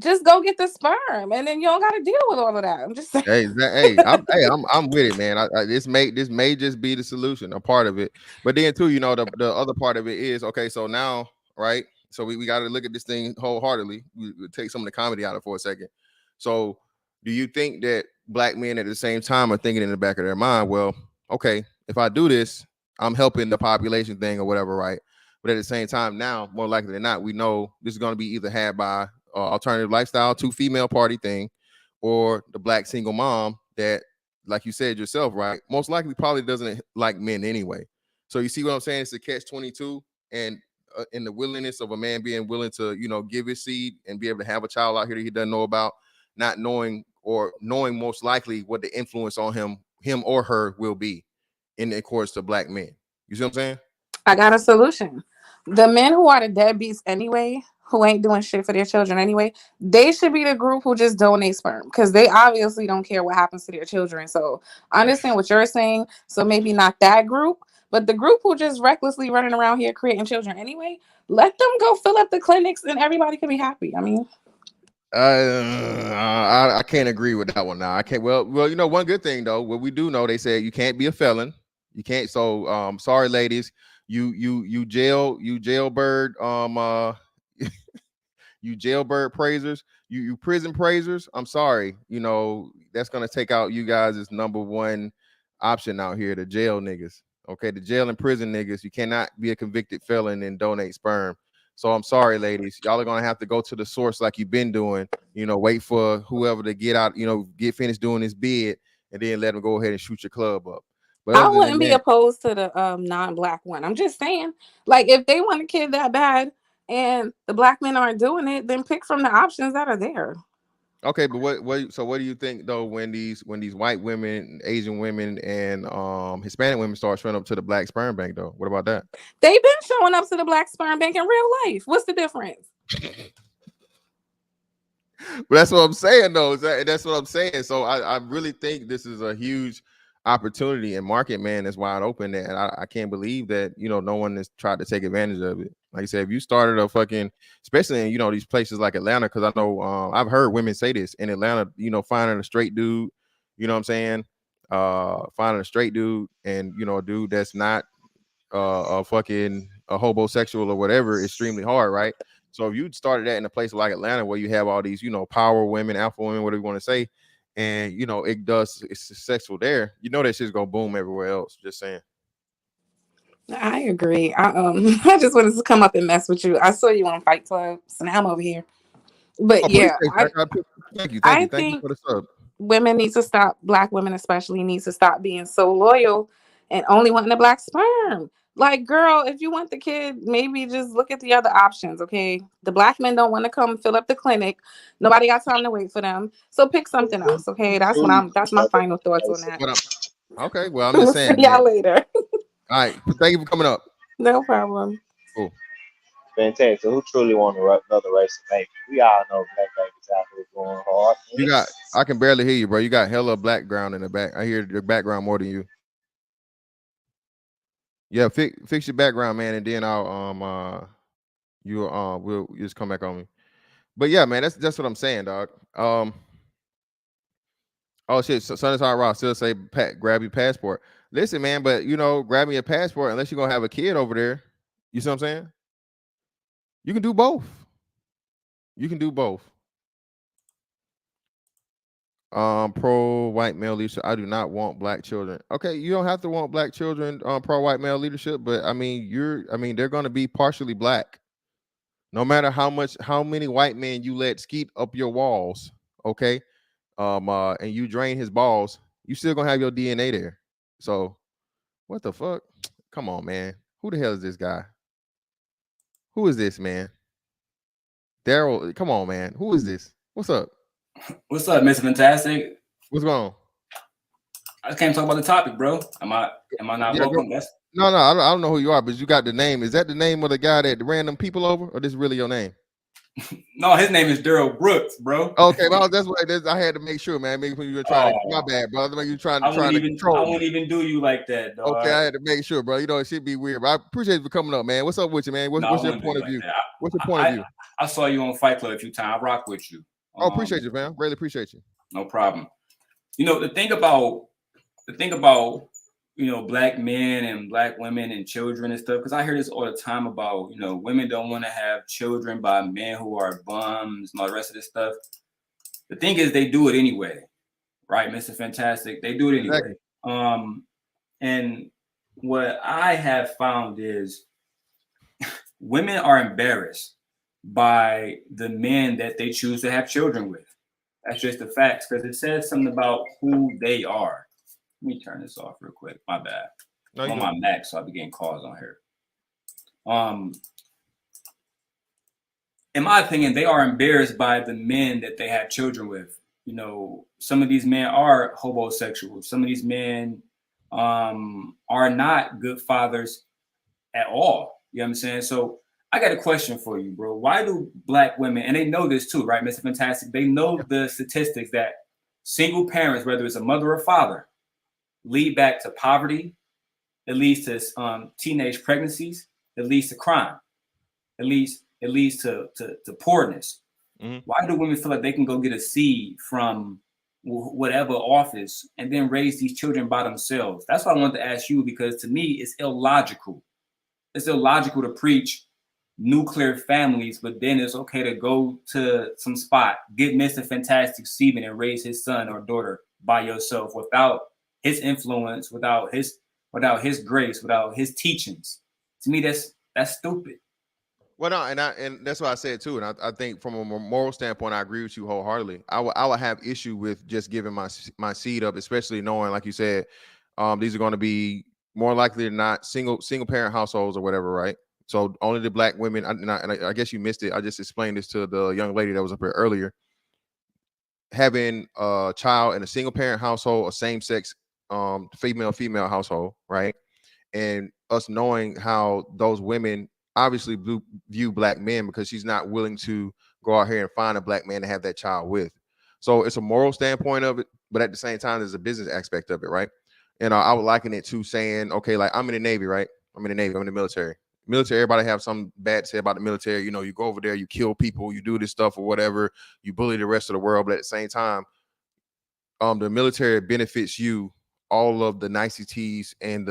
just go get the sperm, and then you don't got to deal with all of that. I'm just saying. I'm with it, man. This may just be the solution, a part of it. But then too, the other part of it is okay. So now, right? So we got to look at this thing wholeheartedly. We take some of the comedy out of it for a second. So do you think that black men at the same time are thinking in the back of their mind, well, okay, if I do this, I'm helping the population thing or whatever, right? But at the same time, now, more likely than not, we know this is going to be either had by alternative lifestyle, 2 female party thing, or the black single mom that, like you said yourself, right, most likely probably doesn't like men anyway. So you see what I'm saying? It's a catch-22, and in the willingness of a man being willing to, you know, give his seed and be able to have a child out here that he doesn't know about, not knowing or knowing most likely what the influence on him or her will be in the course to black men. You see what I'm saying? I got a solution. The men who are the deadbeats anyway, who ain't doing shit for their children anyway, they should be the group who just donate sperm, because they obviously don't care what happens to their children. So I understand what you're saying. So maybe not that group, but the group who just recklessly running around here creating children anyway, let them go fill up the clinics and everybody can be happy. I mean, I can't agree with that one. Now I can't. Well, you know, one good thing though, what we do know, they said you can't be a felon. You can't. So, sorry, ladies, you jailbird, you jailbird praisers, you prison praisers. I'm sorry. You know, that's gonna take out you guys' number one option out here, the jail niggas. Okay, the jail and prison niggas. You cannot be a convicted felon and donate sperm. So I'm sorry, ladies. Y'all are gonna have to go to the source like you've been doing. You know, wait for whoever to get out. You know, get finished doing his bid, and then let them go ahead and shoot your club up. But I other than wouldn't be that, opposed to the non-black one. I'm just saying, like, if they want a kid that bad and the black men aren't doing it, then pick from the options that are there. okay, but what do you think though when these white women, Asian women, and Hispanic women start showing up to the black sperm bank though? What about that? They've been showing up to the black sperm bank in real life. What's the difference? But that's what I'm saying though. That's what I'm saying. So I really think this is a huge opportunity, and market, man, is wide open. And I can't believe that, you know, no one has tried to take advantage of it. Like I said, if you started a fucking, especially in, you know, these places like Atlanta, because I know I've heard women say this in Atlanta, you know, finding a straight dude, you know what I'm saying? Finding a straight dude, and, you know, a dude that's not a fucking a homosexual or whatever, extremely hard, right? So if you started that in a place like Atlanta where you have all these, you know, power women, alpha women, whatever you want to say, and, you know, it's successful there, you know, that shit's gonna boom everywhere else. Just saying. I agree. I just wanted to come up and mess with you. I saw you on Fight Club, so now I'm over here. Oh, But yeah, appreciate that. I Thank you think for the sub. women need to stop, black women especially needs to stop being so loyal and only wanting the black sperm. Like, girl, if you want the kid, maybe just look at the other options. Okay, the black men don't want to come fill up the clinic. Nobody got time to wait for them, so pick something else. Okay, that's my final thoughts on that. Okay, well, I'm just We'll see saying, man. y'all later. All right, thank you for coming up. No problem. Cool. Fantastic. So who truly want another race of baby? We all know black babies out here going hard. I can barely hear you, bro. You got hella background in the back. I hear the background more than you. Yeah, fix your background, man, and then I'll we'll just come back on me. But yeah, man, that's what I'm saying, dog. Oh shit, Sunnyside Rock still say grab your passport. Listen, man, but, you know, grabbing your passport, unless you're gonna have a kid over there, you see what I'm saying? You can do both. You can do both. Pro white male leadership. I do not want black children. Okay, you don't have to want black children. Pro white male leadership, but I mean, they're gonna be partially black. No matter how many white men you let skeet up your walls, okay, and you drain his balls, you still gonna have your DNA there. So, what the fuck? Come on, man. Who the hell is this guy? Who is this, man? Daryl, come on, man. Who is this? What's up? What's up, Mr. Fantastic? What's going on? I just came to talk about the topic, bro. Am I not welcome? No, I don't know who you are, but you got the name. Is that the name of the guy that random people over, or this is really your name? No, his name is Daryl Brooks, bro. Okay, well, that's what I had to make sure, man. Maybe when you were trying to, my bad, brother. Maybe you trying to control. I won't even do you like that, dog. Okay, I had to make sure, bro. You know, it should be weird. But I appreciate you for coming up, man. What's up with you, man? What's your point of view? What's your point of view? I saw you on Fight Club a few times. I rock with you. Oh, appreciate you, man. Really appreciate you. No problem. You know, the thing about you know, black men and black women and children and stuff, because I hear this all the time about, you know, women don't want to have children by men who are bums and all the rest of this stuff. The thing is, they do it anyway, right, Mr. Fantastic? They do it anyway. Exactly. And what I have found is women are embarrassed by the men that they choose to have children with. That's just the facts, because it says something about who they are. Let me turn this off real quick. My bad. No, I'm on my Mac, so I'll be getting calls on here. In my opinion, they are embarrassed by the men that they have children with. You know, some of these men are homosexuals. Some of these men are not good fathers at all. You know what I'm saying? So I got a question for you, bro. Why do Black women, and they know this too, right, Mr. Fantastic? They know the statistics that single parents, whether it's a mother or father, lead back to poverty. It leads to teenage pregnancies. It leads to crime. It leads to poorness. Mm-hmm. Why do women feel like they can go get a seed from whatever office and then raise these children by themselves? That's what I wanted to ask you, because to me, it's illogical. It's illogical to preach nuclear families, but then it's okay to go to some spot, get Mr. Fantastic semen and raise his son or daughter by yourself without his influence, without his grace, without his teachings. To me, that's stupid. Well, no, and that's what I said too. And I think from a moral standpoint, I agree with you wholeheartedly. I would have issue with just giving my seed up, especially knowing, like you said, these are going to be more likely than not single parent households or whatever, right? So only the Black women. And I guess you missed it. I just explained this to the young lady that was up here earlier. Having a child in a single parent household, a same sex female household, right? And us knowing how those women obviously view Black men, because she's not willing to go out here and find a Black man to have that child with. So it's a moral standpoint of it, but at the same time, there's a business aspect of it, right? And I would liken it to saying, okay, like I'm in the Navy, right? I'm in the Navy, I'm in the military. Everybody have something bad to say about the military. You know, you go over there, you kill people, you do this stuff or whatever, you bully the rest of the world, but at the same time, the military benefits you all of the niceties and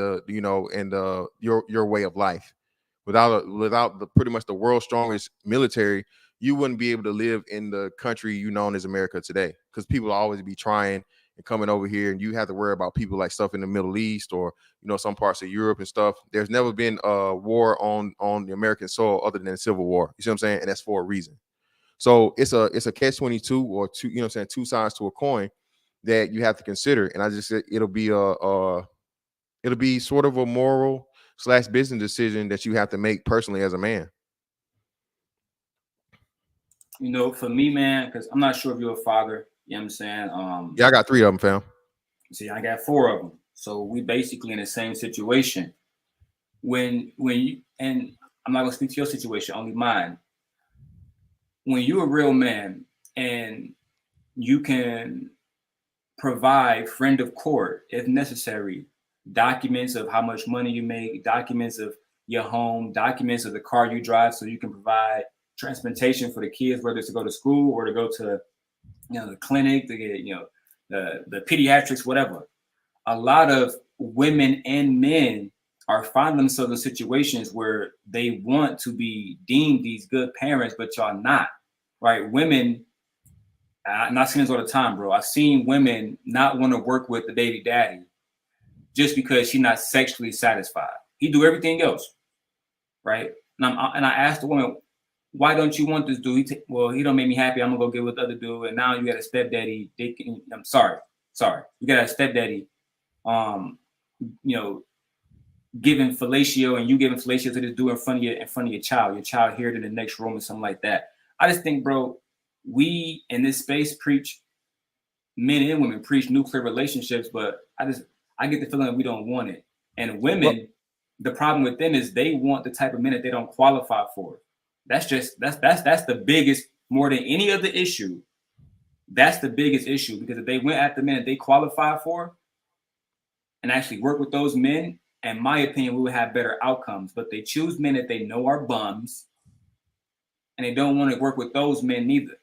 your way of life. Without the pretty much the world's strongest military, you wouldn't be able to live in the country you known as America today, because people will always be trying and coming over here, and you have to worry about people like stuff in the Middle East or some parts of Europe and stuff. There's never been a war on the American soil other than a civil war. You see what I'm saying? And that's for a reason. So it's a catch-22 or two two sides to a coin that you have to consider. And I just said it'll be sort of a moral / business decision that you have to make personally as a man. For me, man, because I'm not sure if you're a father. You know what I'm saying? Yeah, I got 3 of them, fam. See, I got 4 of them. So we basically in the same situation. When you, and I'm not gonna speak to your situation, only mine. When you're a real man and you can provide friend of court, if necessary, documents of how much money you make, documents of your home, documents of the car you drive, so you can provide transportation for the kids, whether it's to go to school or to go to the clinic, to get the pediatrics, whatever. A lot of women and men find themselves in situations where they want to be deemed these good parents, but y'all not, right? Women, I'm not seeing this all the time, bro. I've seen women not want to work with the baby daddy just because she's not sexually satisfied. He do everything else, right? And I asked the woman, why don't you want this dude? Well, he don't make me happy. I'm gonna go get with the other dude. And now you got a stepdaddy. I'm sorry. You got a stepdaddy, giving fellatio, and you giving fellatio to this dude in front of your child. Your child here in the next room or something like that. I just think, bro, we in this space preach, men and women preach nuclear relationships, but I get the feeling that we don't want it. And women, the problem with them is they want the type of men that they don't qualify for. That's the biggest, more than any other issue. That's the biggest issue, because if they went after men that they qualify for and actually work with those men, in my opinion, we would have better outcomes. But they choose men that they know are bums, and they don't want to work with those men neither.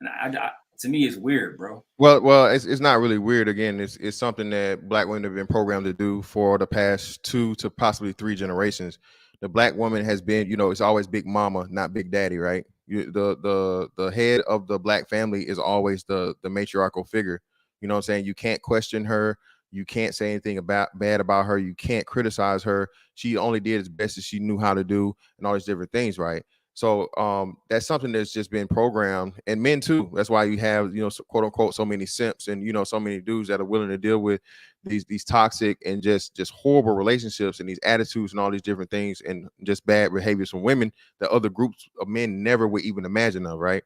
And to me, it's weird, bro. Well, it's not really weird. Again, it's something that Black women have been programmed to do for the past 2 to possibly 3 generations. The Black woman has been, it's always big mama, not big daddy, right? The head of the Black family is always the matriarchal figure. You know what I'm saying? You can't question her. You can't say anything bad about her. You can't criticize her. She only did as best as she knew how to do, and all these different things, right? So that's something that's just been programmed, and men too. That's why you have, quote unquote, so many simps and, so many dudes that are willing to deal with these toxic and just horrible relationships and these attitudes and all these different things and just bad behaviors from women that other groups of men never would even imagine of, right?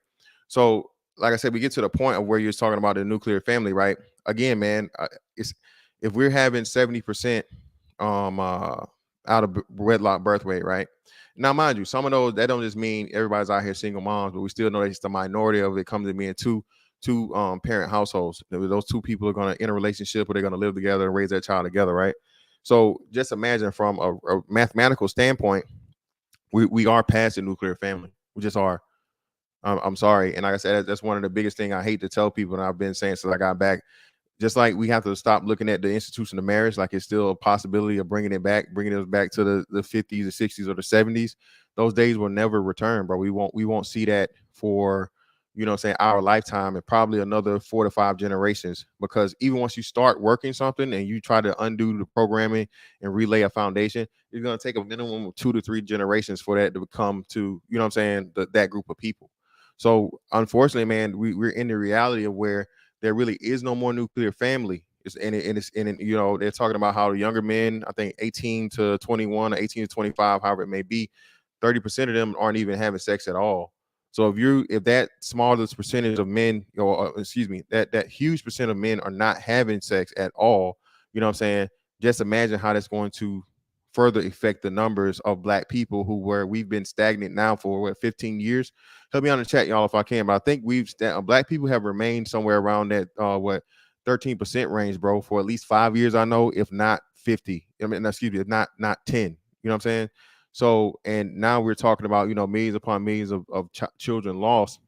So, like I said, we get to the point of where you're talking about the nuclear family, right? Again, man, it's if we're having 70% out of wedlock birth rate, right? Now, mind you, some of those, that don't just mean everybody's out here single moms, but we still know that it's the minority of it comes to being two parent households. Those two people are going to in a relationship, or they're going to live together and raise that child together, right? So just imagine from a mathematical standpoint, we are past the nuclear family. We just are. I'm sorry, and like I said, that's one of the biggest things I hate to tell people, and I've been saying since I got back. Just like we have to stop looking at the institution of marriage like it's still a possibility of bringing us back to the 50s, the 60s, or the 70s. Those days will never return, bro. We won't see that for, our lifetime, and probably another 4 to 5 generations. Because even once you start working something and you try to undo the programming and relay a foundation, it's going to take a minimum of 2 to 3 generations for that to come to, that group of people. So unfortunately, man, we're in the reality of where there really is no more nuclear family. They're talking about how younger men, I think 18 to 21 or 18 to 25, however it may be, 30% of them aren't even having sex at all. So if that smallest percentage of men, that huge percent of men are not having sex at all, just imagine how that's going to further affect the numbers of Black people we've been stagnant now for 15 years. Help me on the chat, y'all, if I can. But I think Black people have remained somewhere around that 13% range, bro, for at least 5 years. I know, if not 50. If not 10. You know what I'm saying? So, and now we're talking about millions upon millions of children lost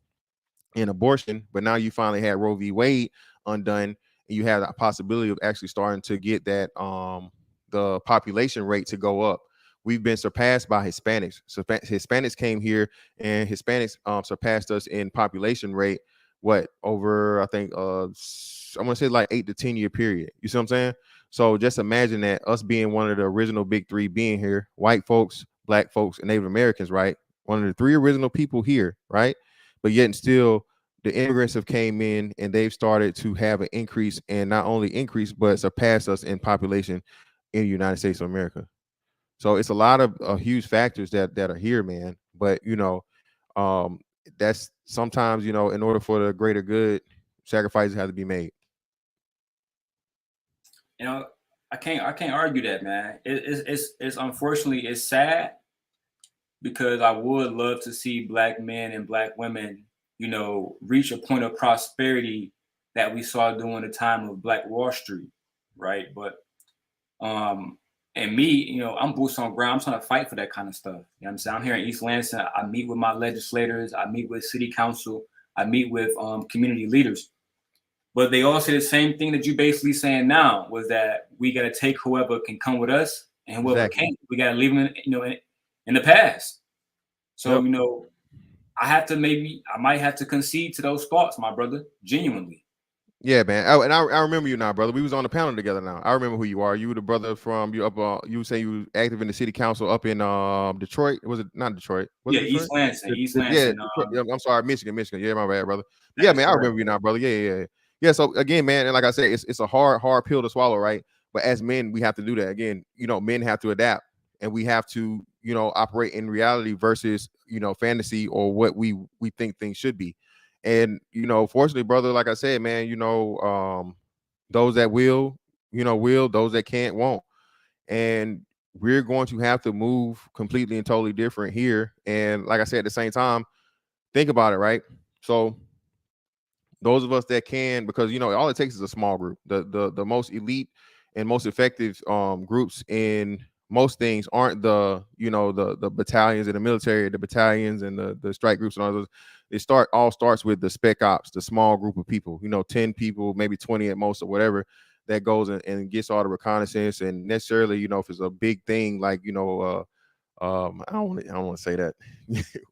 in abortion. But now you finally had Roe v. Wade undone, and you have the possibility of actually starting to get that the population rate to go up. We've been surpassed by Hispanics. So Hispanics came here, and Hispanics surpassed us in population rate. Over, I think, I'm gonna say like 8 to 10 year period. You see what I'm saying? So just imagine that, us being one of the original big three being here, white folks, Black folks, and Native Americans, right? One of the 3 original people here, right? But yet and still, the immigrants have came in and they've started to have an increase, and not only increase, but surpass us in population in the United States of America. So it's a lot of huge factors that are here, man. But that's sometimes, in order for the greater good, sacrifices have to be made. I can't argue that, man. It's unfortunately, it's sad, because I would love to see Black men and Black women, reach a point of prosperity that we saw during the time of Black Wall Street, right? But and me, I'm boots on ground. I'm trying to fight for that kind of stuff. You know what I'm saying? I'm here in East Lansing. I meet with my legislators. I meet with city council. I meet with community leaders. But they all say the same thing that you basically saying now, was that we got to take whoever can come with us, and whoever can't, we got to leave them in the past. So, I might have to concede to those thoughts, my brother, genuinely. Yeah, man. I remember you now, brother. We was on the panel together now. I remember who you are. You were the brother from you say you were active in the city council up in Detroit. Was it not Detroit? Was it Detroit? East Lansing. East Lansing. Yeah, I'm sorry, Michigan. Yeah, my bad, brother. Yeah, man, I remember you now, brother. Yeah. So again, man, and like I said, it's a hard pill to swallow, right? But as men, we have to do that. Again, men have to adapt, and we have to, operate in reality versus, fantasy, or what we think things should be. And, fortunately, brother, like I said, man, those that will, those that can't, won't. And we're going to have to move completely and totally different here. And like I said, at the same time, think about it, right? So those of us that can, because, all it takes is a small group. The most elite and most effective groups in most things aren't the battalions in the military, the battalions and the strike groups and all those. It starts with the spec ops, the small group of people, 10 people, maybe 20 at most, or whatever, that goes and gets all the reconnaissance. And necessarily, if it's a big thing like, I don't want to say that.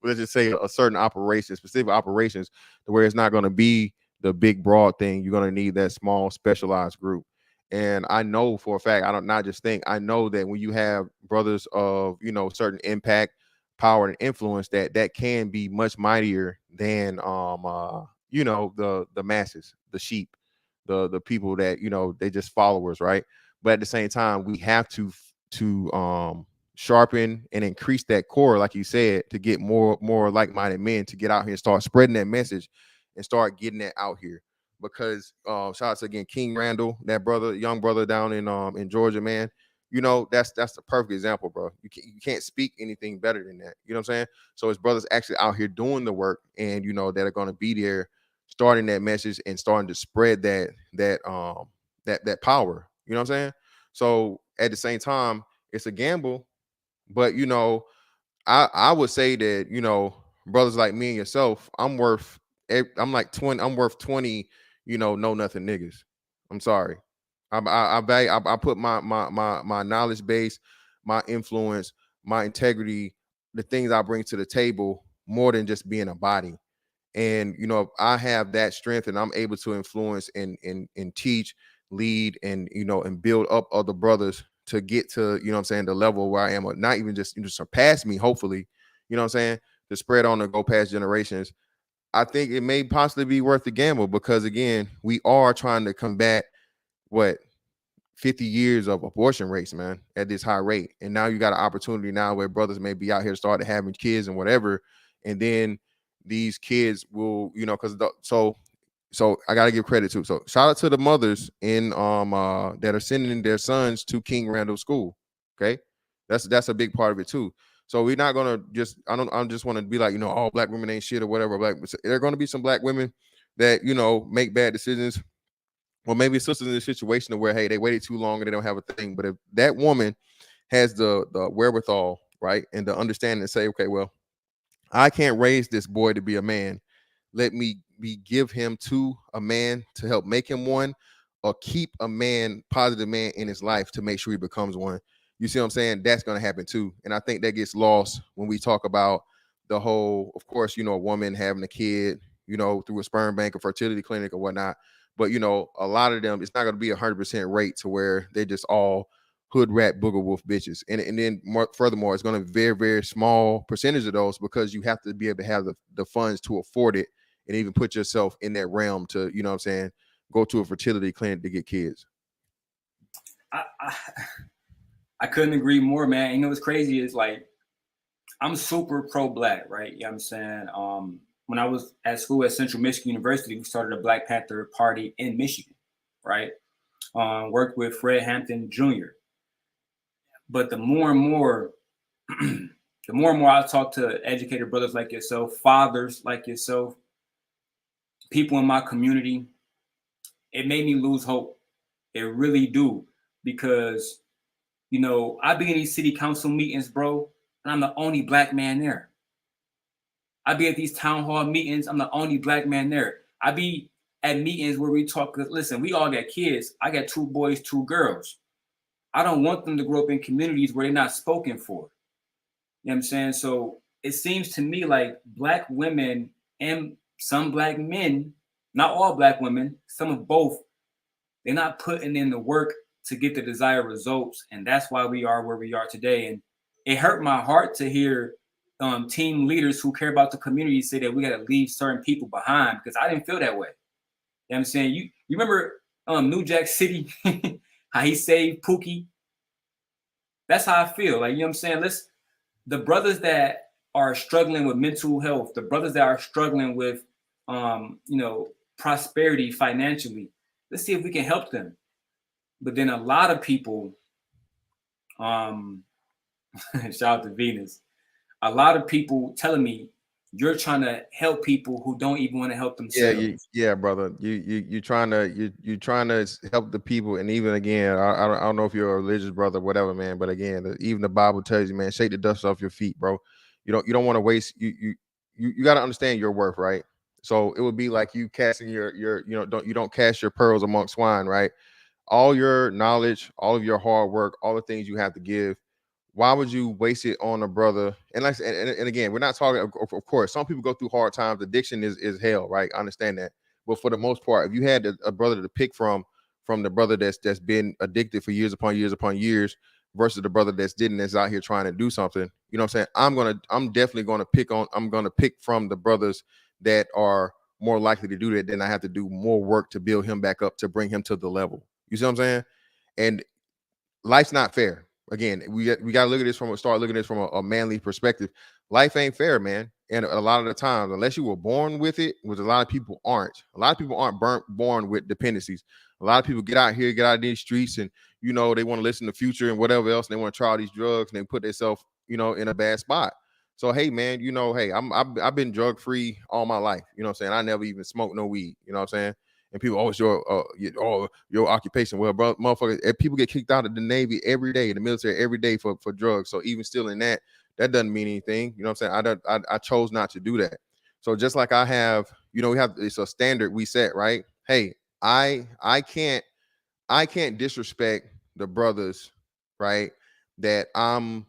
Let's just say a certain operation, specific operations, to where it's not going to be the big broad thing. You're going to need that small specialized group. And I know for a fact, I know that when you have brothers of, certain impact, power and influence that can be much mightier than you know, the masses, the sheep, the people that, you know, they just followers, right? But at the same time, we have to sharpen and increase that core, like you said, to get more like-minded men to get out here and start spreading that message and start getting that out here. Because shout out to again King Randall, that brother, young brother down in Georgia, man. You know, that's the perfect example, bro. You can't speak anything better than that. You know what I'm saying? So his brothers actually out here doing the work, and you know that are going to be there, starting that message and starting to spread that power. You know what I'm saying? So at the same time, it's a gamble, but you know, I would say that, you know, brothers like me and yourself, I'm worth 20, you know nothing niggas. I'm sorry. I put my knowledge base, my influence, my integrity, the things I bring to the table more than just being a body. And you know, if I have that strength and I'm able to influence and teach, lead, and you know, and build up other brothers to get to, you know what I'm saying, the level where I am, or not even just, you know, surpass me, hopefully, you know what I'm saying, to spread on and go past generations. I think it may possibly be worth the gamble, because again, we are trying to combat what 50 years of abortion rates, man, at this high rate. And now you got an opportunity now where brothers may be out here started having kids and whatever, and then these kids will, you know, because so I gotta give credit to. So shout out to the mothers in that are sending their sons to King Randall School. Okay, that's a big part of it too. So we're not gonna just I just want to be like, you know, all black women ain't shit or whatever. Like, there are gonna be some black women that, you know, make bad decisions. Well, maybe sisters in a situation where, hey, they waited too long and they don't have a thing. But if that woman has the wherewithal, right, and the understanding to say, okay, well, I can't raise this boy to be a man. Let me give him to a man to help make him one, or keep a man, positive man in his life to make sure he becomes one. You see what I'm saying? That's going to happen too. And I think that gets lost when we talk about the whole, of course, you know, a woman having a kid, you know, through a sperm bank or fertility clinic or whatnot. But, you know, a lot of them, it's not going to be 100% rate to where they just all hood rat booger wolf bitches. And then furthermore, it's going to be very, very small percentage of those, because you have to be able to have the funds to afford it and even put yourself in that realm to, you know what I'm saying, go to a fertility clinic to get kids. I couldn't agree more, man. You know what's crazy is, like, I'm super pro-black, right? You know what I'm saying? When I was at school at Central Michigan University, we started a Black Panther Party in Michigan, right? Worked with Fred Hampton Jr. But the more and more I talk to educated brothers like yourself, fathers like yourself, people in my community, it made me lose hope. It really do. Because, you know, I be in these city council meetings, bro, and I'm the only black man there. I be at these town hall meetings, I'm the only black man there. I be at meetings where we talk, listen, we all got kids. I got 2 boys, 2 girls. I don't want them to grow up in communities where they're not spoken for. You know what I'm saying? So it seems to me like black women and some black men, not all black women, some of both, they're not putting in the work to get the desired results. And that's why we are where we are today. And it hurt my heart to hear team leaders who care about the community say that we got to leave certain people behind, because I didn't feel that way. You know what I'm saying? You remember New Jack City, how he saved Pookie? That's how I feel. Like, you know what I'm saying? The brothers that are struggling with mental health, the brothers that are struggling with, you know, prosperity financially, let's see if we can help them. But then a lot of people, shout out to Venus, a lot of people telling me, you're trying to help people who don't even want to help themselves. Yeah, brother. You trying to help the people, and even again, I don't know if you're a religious brother, whatever, man. But again, even the Bible tells you, man, shake the dust off your feet, bro. You don't want to waste. You got to understand your worth, right? So it would be like you casting your you don't cast your pearls among swine, right? All your knowledge, all of your hard work, all the things you have to give. Why would you waste it on a brother? And like, and again, we're not talking. Of course, some people go through hard times. Addiction is hell, right? I understand that. But for the most part, if you had a brother to pick from the brother that's been addicted for years upon years upon years, versus the brother that's out here trying to do something. You know what I'm saying? I'm definitely gonna pick from the brothers that are more likely to do that. Then I have to do more work to build him back up, to bring him to the level. You see what I'm saying? And life's not fair. Again, we got to look at this from a manly perspective. Life ain't fair, man. And a lot of the times, unless you were born with it, which a lot of people aren't. A lot of people aren't born with dependencies. A lot of people get out of these streets, and they want to listen to Future and whatever else, and they want to try all these drugs, and they put themselves, in a bad spot. So hey, man, hey, I've been drug free all my life. You know what I'm saying? I never even smoked no weed. You know what I'm saying? And people, it's your occupation. Well, bro, motherfucker, people get kicked out of the Navy every day, the military every day for drugs. So even still in that doesn't mean anything. You know what I'm saying? I chose not to do that. So just like I have, it's a standard we set, right? Hey, I can't disrespect the brothers, right? That I'm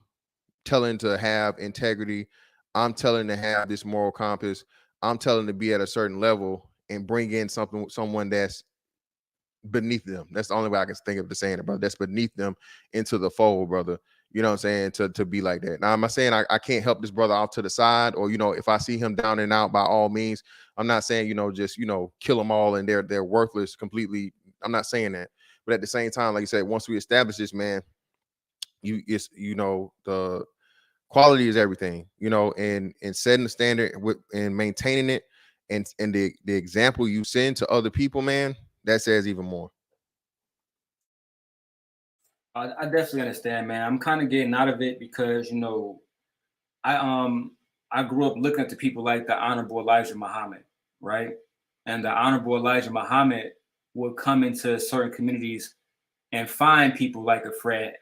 telling to have integrity. I'm telling to have this moral compass. I'm telling to be at a certain level and bring in someone that's beneath them. That's the only way I can think of the saying it, brother. That's beneath them into the fold, brother. You know what I'm saying? To be like that. Now, am I saying I can't help this brother off to the side, or if I see him down and out, by all means. I'm not saying just kill them all and they're worthless completely. I'm not saying that. But at the same time, like you said, once we establish this, man, the quality is everything, and setting the standard and maintaining it, and the example you send to other people, man, that says even more. I definitely understand, man. I'm kind of getting out of it because I grew up looking at the people like the Honorable Elijah Muhammad, right? And the Honorable Elijah Muhammad would come into certain communities and find people like a Fred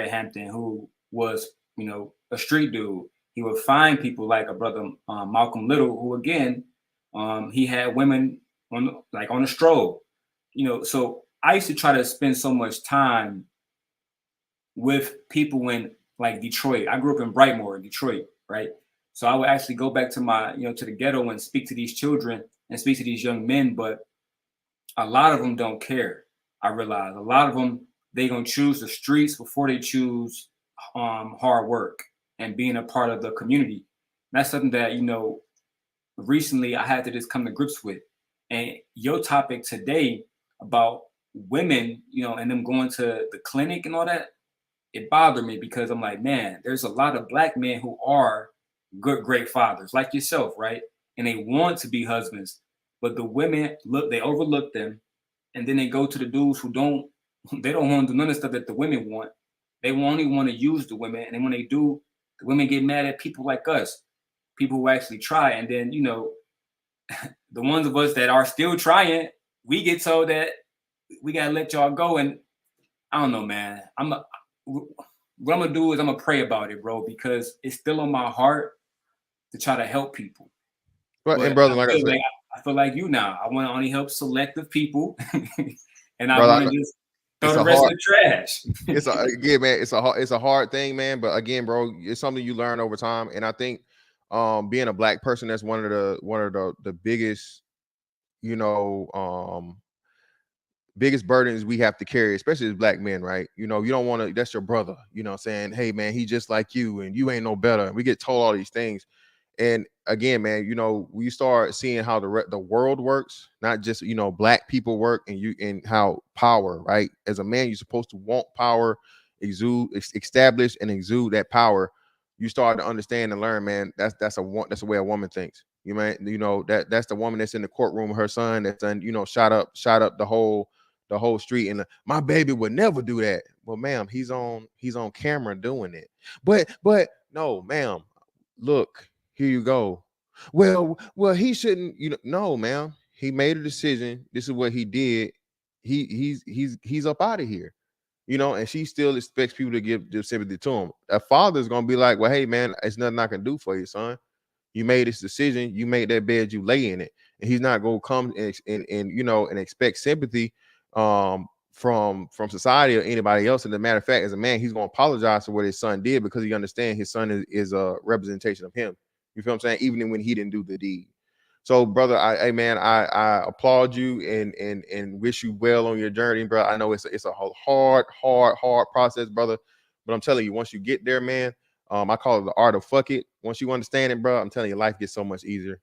Hampton, who was a street dude. He would find people like a brother Malcolm Little, who again he had women on a stroll. So I used to try to spend so much time with people in like Detroit. I grew up in Brightmoor, Detroit, right? So I would actually go back to my, to the ghetto and speak to these children and speak to these young men, but a lot of them don't care. I realize a lot of them, they gonna choose the streets before they choose hard work and being a part of the community. And that's something that recently I had to just come to grips with. And your topic today about women, and them going to the clinic and all that, it bothered me because I'm like, man, there's a lot of Black men who are good, great fathers like yourself, right? And they want to be husbands, but the women they overlook them, and then they go to the dudes who don't want to do none of the stuff that the women want. They only want to use the women, and then when they do, the women get mad at people like us, people who actually try. And then the ones of us that are still trying, we get told that we gotta let y'all go. And I don't know, man. What I'm gonna do is I'm gonna pray about it, bro, because it's still on my heart to try to help people. But and brother, like I said, I feel like you now. I want to only help selective people, and I brother, want to just throw the rest of the trash. Again, man, it's a hard thing, man. But again, bro, it's something you learn over time. And I think being a Black person, that's one of the biggest, biggest burdens we have to carry, especially as Black men, right? You don't want to, that's your brother, saying, hey man, he just like you and you ain't no better. And we get told all these things. And again, man, we start seeing how the world works, not just, Black people work, and how power, right? As a man, you're supposed to want power, establish and exude that power. You start to understand and learn, man, that's a way a woman thinks. That's the woman that's in the courtroom with her son that's done, shot up the whole street, and my baby would never do that. Well, ma'am, he's on camera doing it. But no, ma'am, look, here you go. Well, he shouldn't, no, ma'am. He made a decision. This is what he did. He's up out of here. And she still expects people to give sympathy to him. A father's gonna be like, well, hey man, it's nothing I can do for you, son. You made this decision, you made that bed, you lay in it. And he's not gonna come and expect sympathy from society or anybody else. And as a matter of fact, as a man, he's gonna apologize for what his son did, because he understands his son is a representation of him. You feel what I'm saying? Even when he didn't do the deed. So, brother, I applaud you and wish you well on your journey, bro. I know it's a hard process, brother, But I'm telling you, once you get there, man, I call it the art of fuck it. Once you understand it, bro, I'm telling you, life gets so much easier.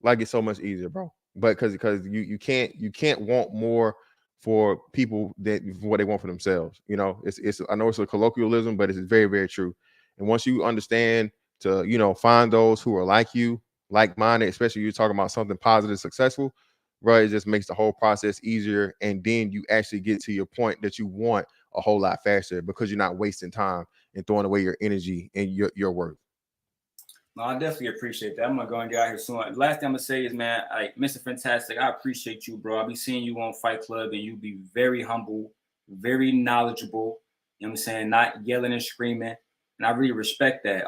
Life gets so much easier, bro. But because you can't want more for people than what they want for themselves. You know, it's I know it's a colloquialism, but it's very, very true. And once you understand to, you know, find those who are like you, like-minded, especially you're talking about something positive, successful, bro, it just makes the whole process easier. And then you actually get to your point that you want a whole lot faster because you're not wasting time and throwing away your energy and your worth. No, I definitely appreciate that. I'm gonna go and get out here soon. Last thing I'm gonna say is, man, like Mr. Fantastic, I appreciate you, bro. I be seeing you on Fight Club, and you be very humble, very knowledgeable. You know what I'm saying? Not yelling and screaming, and I really respect that.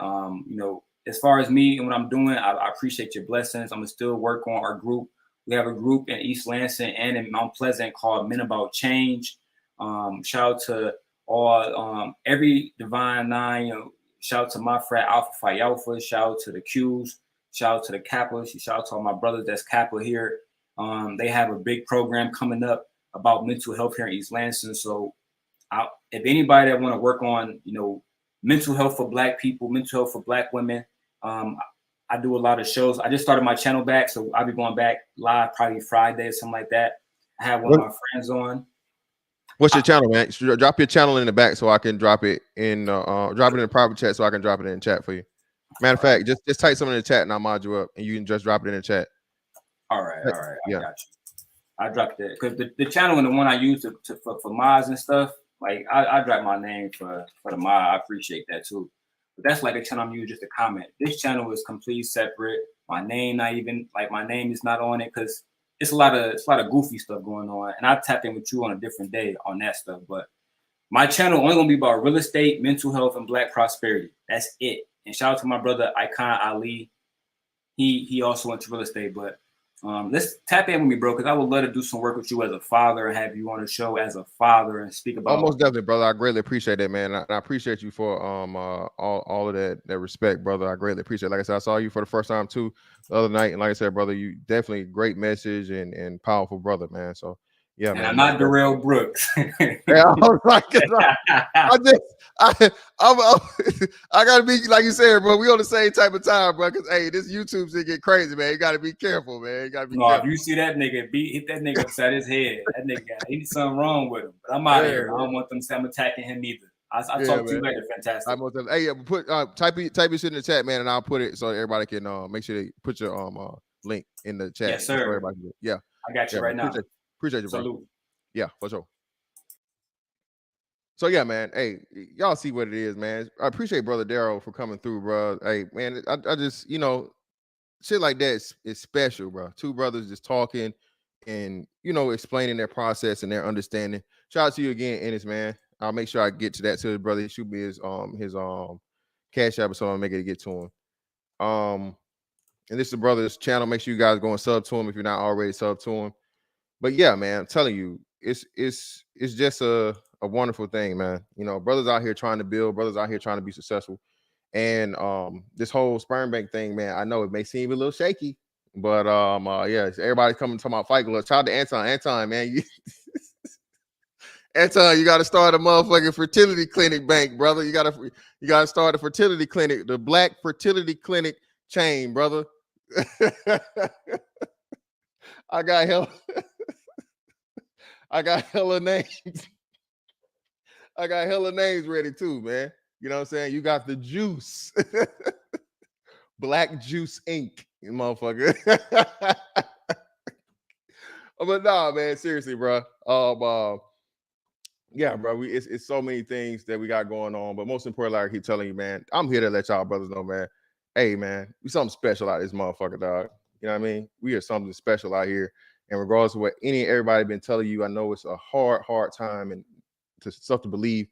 You know, as far as me and what I'm doing, I appreciate your blessings. I'm gonna still work on our group. We have a group in East Lansing and in Mount Pleasant called Men About Change. Shout out to all every Divine Nine, you know. Shout out to my frat Alpha Phi Alpha. Shout out to the Qs. Shout out to the Kappas. Shout out to all my brothers that's Kappa here. They have a big program coming up about mental health here in East Lansing. So if anybody that want to work on, you know, mental health for Black people, mental health for Black women, I do a lot of shows. I just started my channel back, so I'll be going back live probably Friday or something like that. I have one of my friends on. What's your channel, man? Drop your channel in the back so I can drop it in the private chat so I can drop it in chat for you. Matter of fact, just type something in the chat and I'll mod you up and you can just drop it in the chat. All right. Yeah. I got you. I dropped that because the channel and the one I use for mods and stuff, like I drop my name for the mod. I appreciate that too. But that's like a channel I'm using just to comment. This channel is completely separate. My name not even like my name is not on it because it's a lot of goofy stuff going on, and I tap in with you on a different day on that stuff. But my channel only gonna be about real estate, mental health, and Black prosperity. That's it. And shout out to my brother Icon Ali. He also went to real estate. But let's tap in with me, bro, because I would love to do some work with you as a father and have you on the show as a father and speak about. Almost definitely, brother. I greatly appreciate that, man. I appreciate you for all of that respect, brother. I greatly appreciate it. Like I said, I saw you for the first time too the other night, and like I said, brother, you definitely great message and powerful brother, man. So yeah, and man. I'm not Darrell Brooks. Yeah, I was like, I gotta be like you said, bro. We on the same type of time, bro. Because hey, this YouTube shit get crazy, man. You gotta be careful, man. You gotta be careful. If you see that nigga hit that nigga upside his head, that nigga got something wrong with him. But I'm out here. Man. I don't want them to say I'm attacking him either. I talk to you later, Fantastic. Hey, put type your shit in the chat, man, and I'll put it so everybody can make sure they put your link in the chat. Yes, sir. So yeah, I got you right now. Appreciate you, bro. Salute. Yeah, for sure. So yeah, man. Hey, y'all see what it is, man. I appreciate Brother Darryl for coming through, bro. Hey, man, I just, you know, shit like that is special, bro. Two brothers just talking and, you know, explaining their process and their understanding. Shout out to you again, Ennis, man. I'll make sure I get to that to his brother. He shoot me his cash app, so I'll make it get to him. And this is the brother's channel. Make sure you guys go and sub to him if you're not already sub to him. But yeah, man, I'm telling you, it's just a wonderful thing, man. You know, brothers out here trying to build, brothers out here trying to be successful. And this whole sperm bank thing, man, I know it may seem a little shaky, but yeah, everybody's coming talking about Fight Club. Shout out to Anton, man. Anton, you got to start a motherfucking fertility clinic bank, brother. You gotta start a fertility clinic, the Black Fertility Clinic chain, brother. I got hella names. I got hella names ready too, man. You know what I'm saying? You got the juice. Black Juice Inc., motherfucker. But nah, man, seriously, bro. Yeah, bro. It's so many things that we got going on, but most importantly, like I keep telling you, man, I'm here to let y'all brothers know, man. Hey, man, we something special out of this motherfucker, dog. You know what I mean? We are something special out here. And regardless of what everybody been telling you, I know it's a hard time and stuff to believe.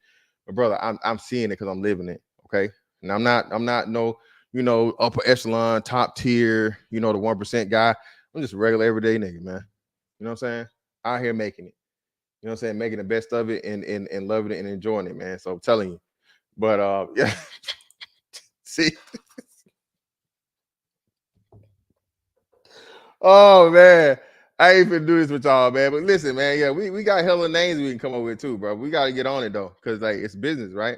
But brother, I'm seeing it because I'm living it. Okay. And I'm not no, you know, upper echelon, top tier, you know, the 1% guy. I'm just a regular everyday nigga, man. You know what I'm saying? Out here making it. You know what I'm saying? Making the best of it and loving it and enjoying it, man. So I'm telling you. But yeah. See. Oh man. I ain't finna do this with y'all, man. But listen, man, yeah, we got hella names we can come up with too, bro. We gotta get on it though, because like it's business, right?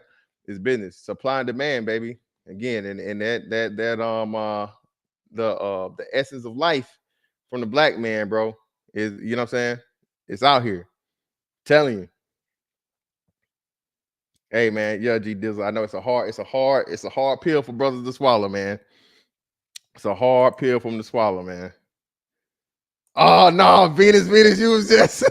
It's business, supply and demand, baby. Again, and that the essence of life from the black man, bro, is, you know what I'm saying? It's out here. Telling you. Hey man, yeah, G Dizzle. I know it's a hard pill for brothers to swallow, man. It's a hard pill for them to swallow, man. Oh no, Venus, you was just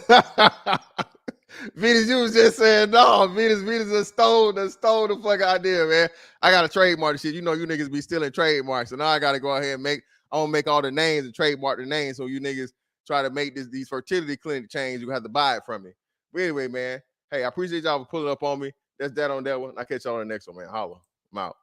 Venus, you was just saying no. Venus just stole the fucking idea, man. I gotta trademark the shit. You know, you niggas be stealing trademarks, so now I gotta go ahead and I want to make all the names and trademark the names. So you niggas try to make these fertility clinic chains, you have to buy it from me. But anyway, man, hey, I appreciate y'all for pulling up on me. That's that on that one. I'll catch y'all on the next one, man. Holla. I'm out.